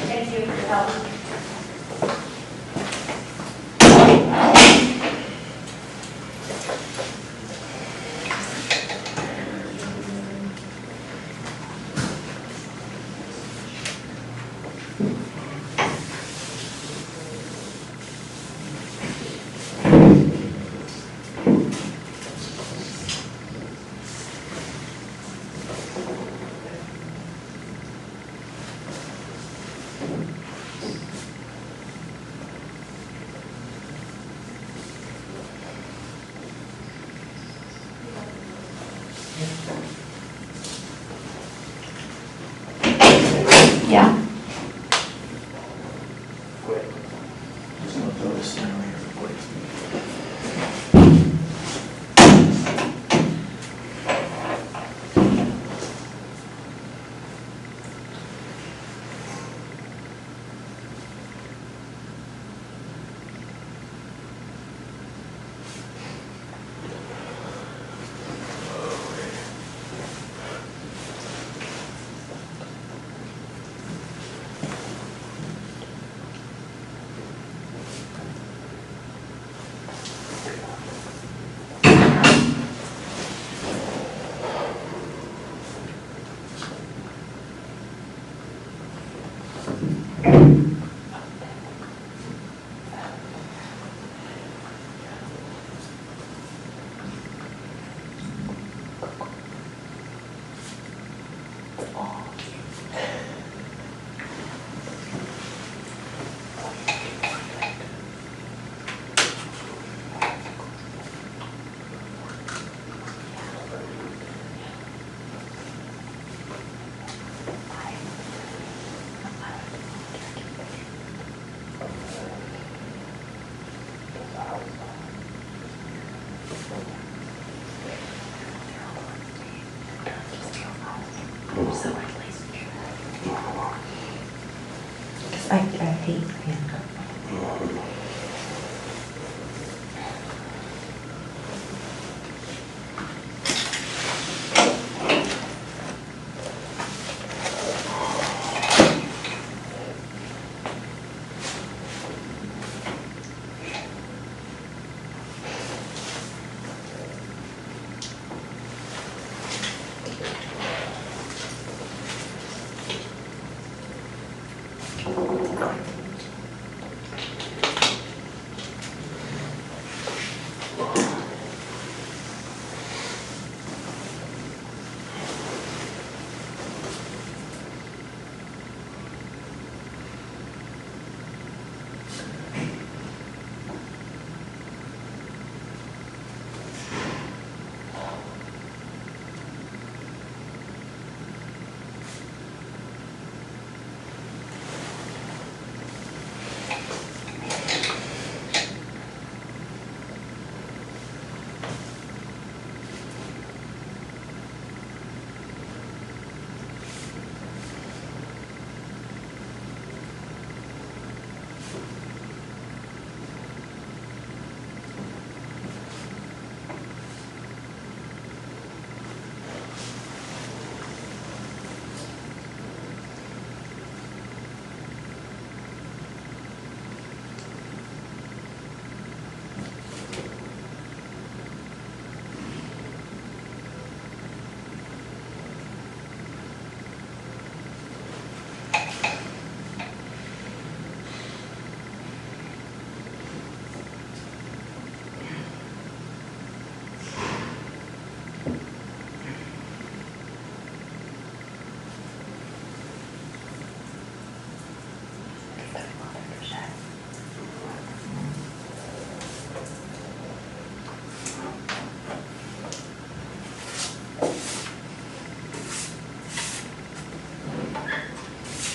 D: Thank you for your help.
A: Yeah.
E: Just gonna throw this thing right here real quick.
A: So at least. Because I hate handcuffs.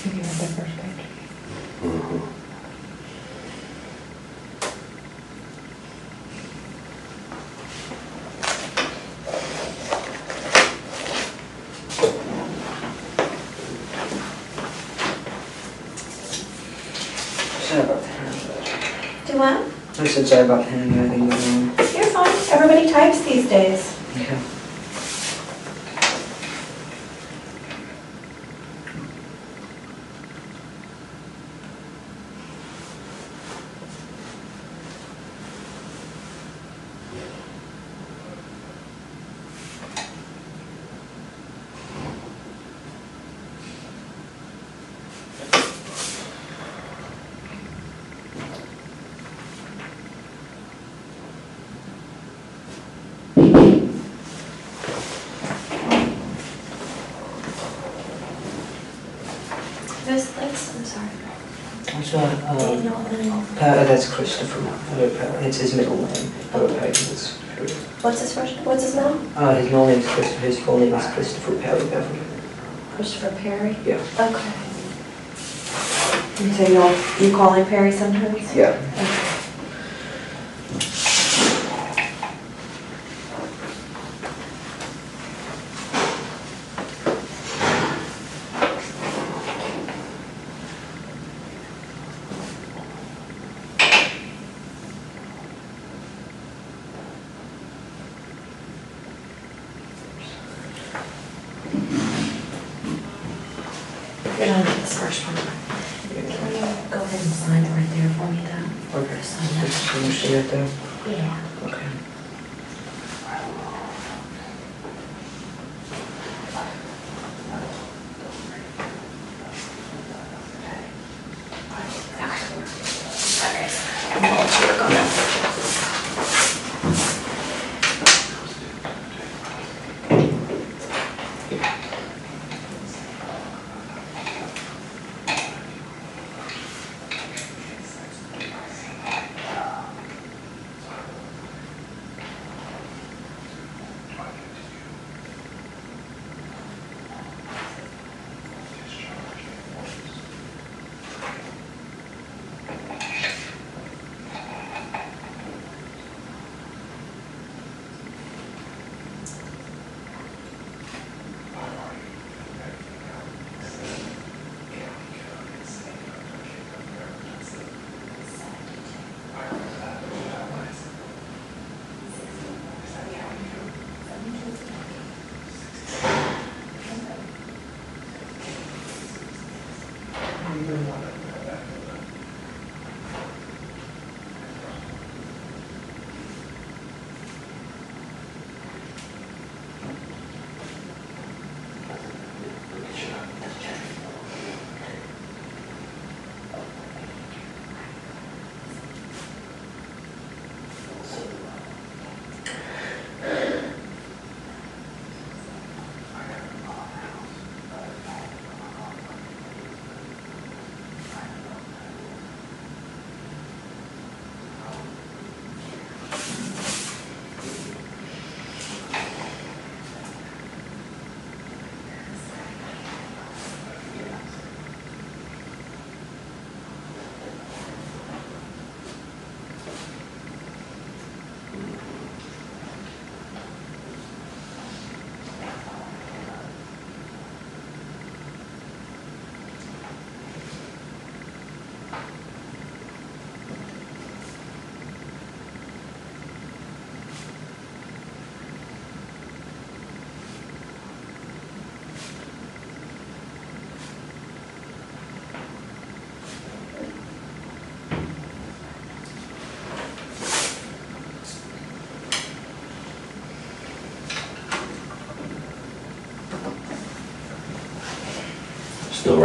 A: You have the first page.
C: Sorry about that.
A: Do what?
C: I said sorry about handing you anything going on.
A: You're fine. Everybody types these days.
C: Yeah.
A: I'm sorry.
C: What's that?
A: Daniel and...
C: That's Christopher. It's his middle name. Perry.
A: What's his first, what's his name?
C: His middle name is Christopher. His full name is Christopher Perry Beverly.
A: Christopher Perry?
C: Yeah.
A: Okay. And so you call him Perry sometimes?
C: Yeah.
A: Okay. You're done with this first one. Can you go ahead and sign it right there for me though?
C: Okay.
A: Sign that.
C: Just finish it there.
A: Yeah.
C: Okay.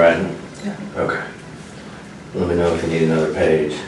B: writing?
C: Yeah.
B: Okay. Let me know if you need another page.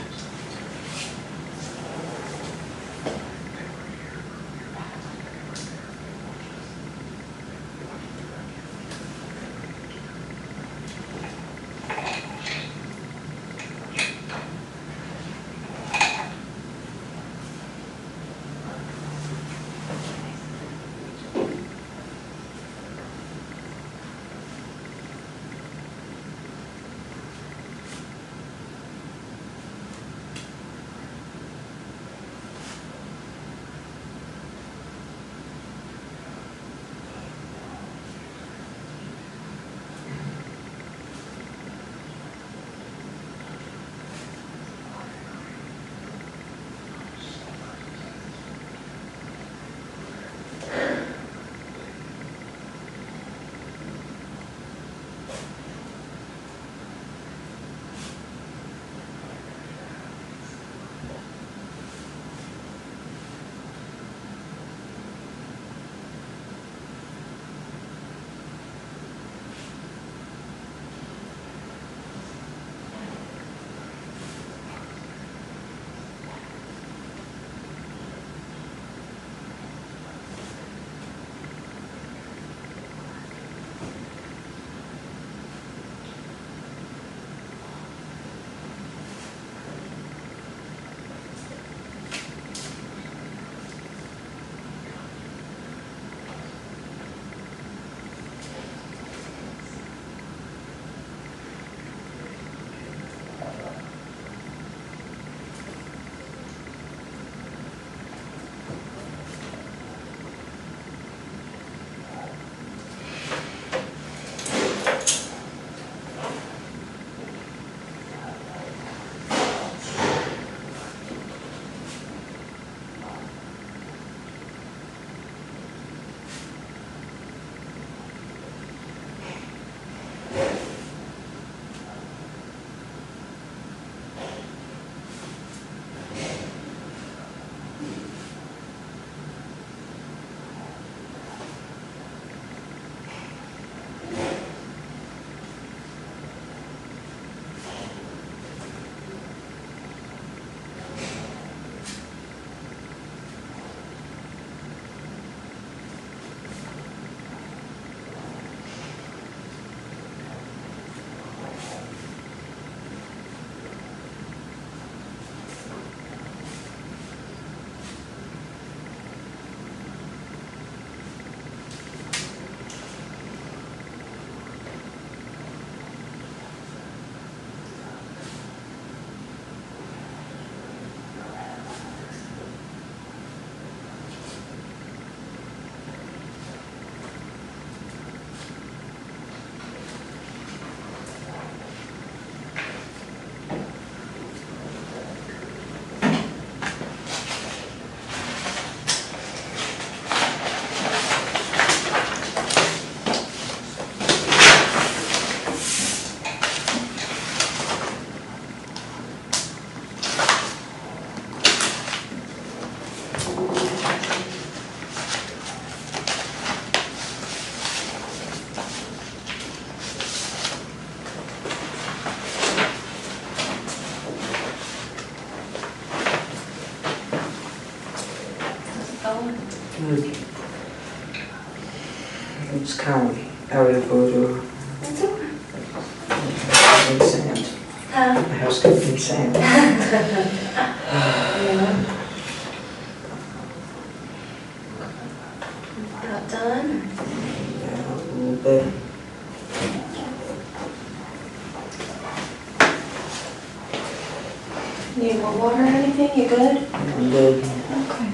C: It's kind of area photo.
A: It's okay.
C: In sand.
A: Huh?
C: The house covered in sand.
A: Yeah. About done?
C: Yeah, a little bit.
A: Need more water or anything? You good?
C: I'm good.
A: Okay.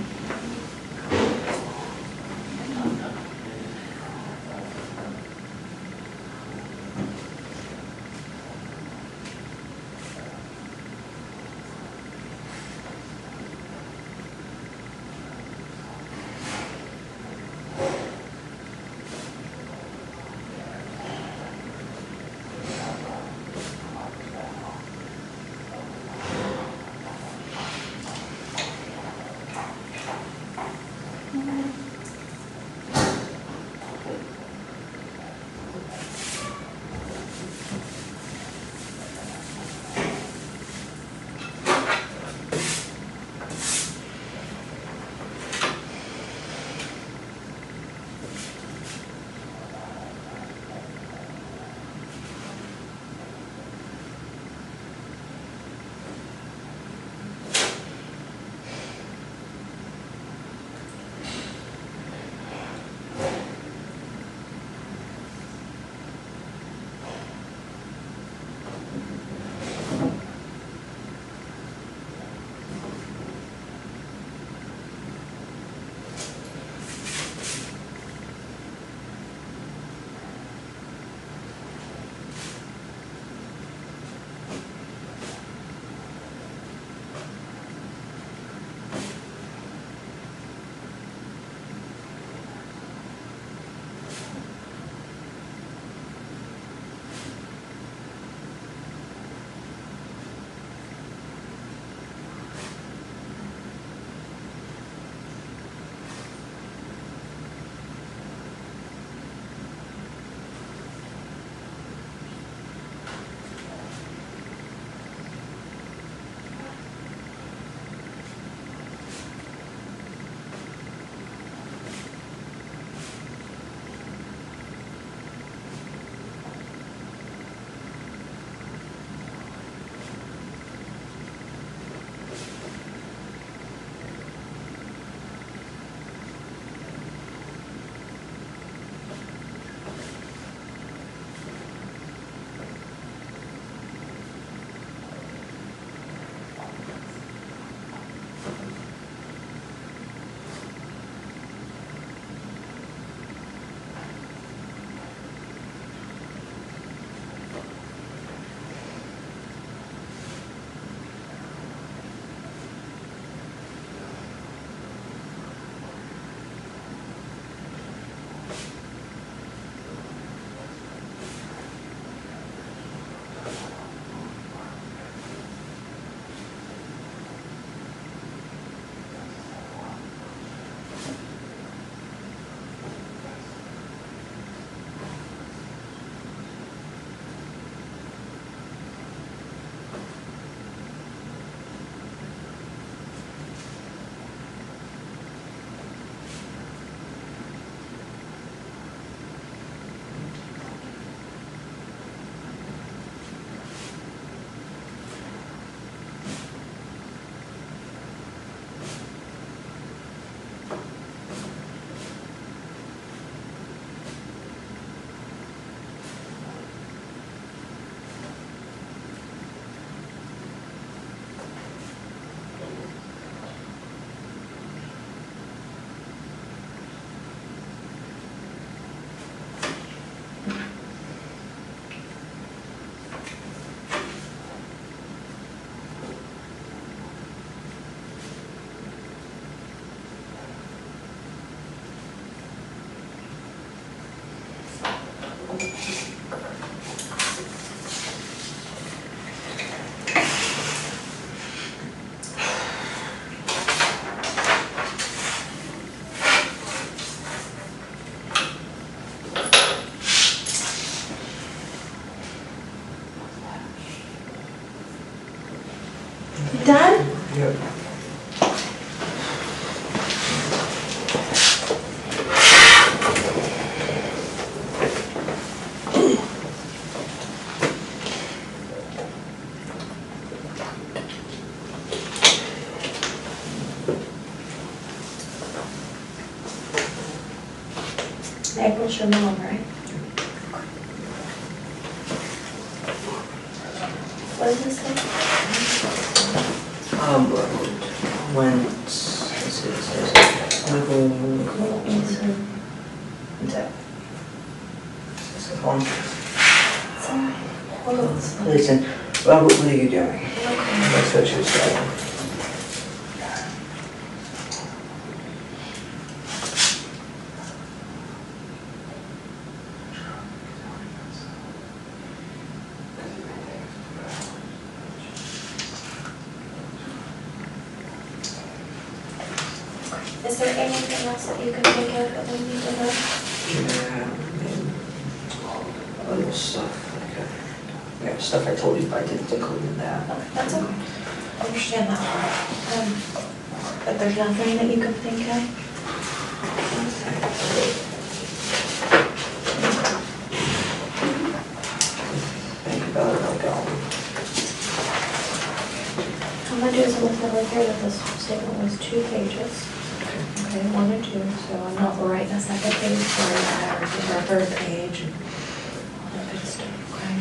A: April's your mom, right? What does this say?
C: When, let's see, it says, legal,
A: Hold on.
C: listen, Robert, what are you doing? That's what she said.
A: Is there anything else that you can think of that we need to know?
C: Yeah, other stuff, like, stuff I told you, but I didn't include in that.
A: Oh, that's okay. I understand that part. But there's nothing that you can think of?
C: Think about it, I'll go.
A: I'm gonna do is I'm gonna put right here that this statement was 2 pages. Okay, 1 and 2, so I'm not writing a second page for that, or a third page, and all that good stuff, okay?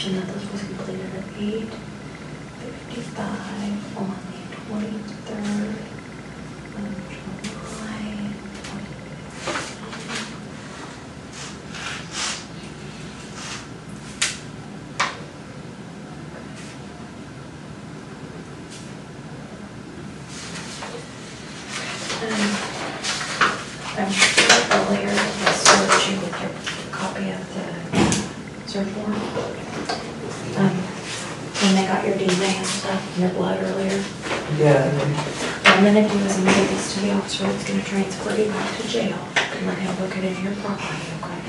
A: And that this was completed at 8:55 on the 23rd of July. I'm sure earlier I served you with your copy of the search warrant. When they got your DNA and stuff, and your blood earlier.
C: Yeah,
A: What I'm gonna do is I'm gonna give this to the officer that's gonna transfer you back to jail and let him look it into your property, okay?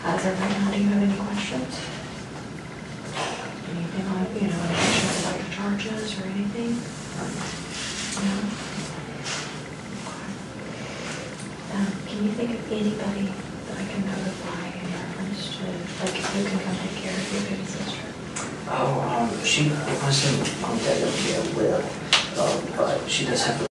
A: As of right now, do you have any questions? Anything like, any questions about your charges or anything? No? Can you think of anybody that I can notify in reference to, like, who can come take care of your baby sister?
C: she wasn't on that, yeah, but she does have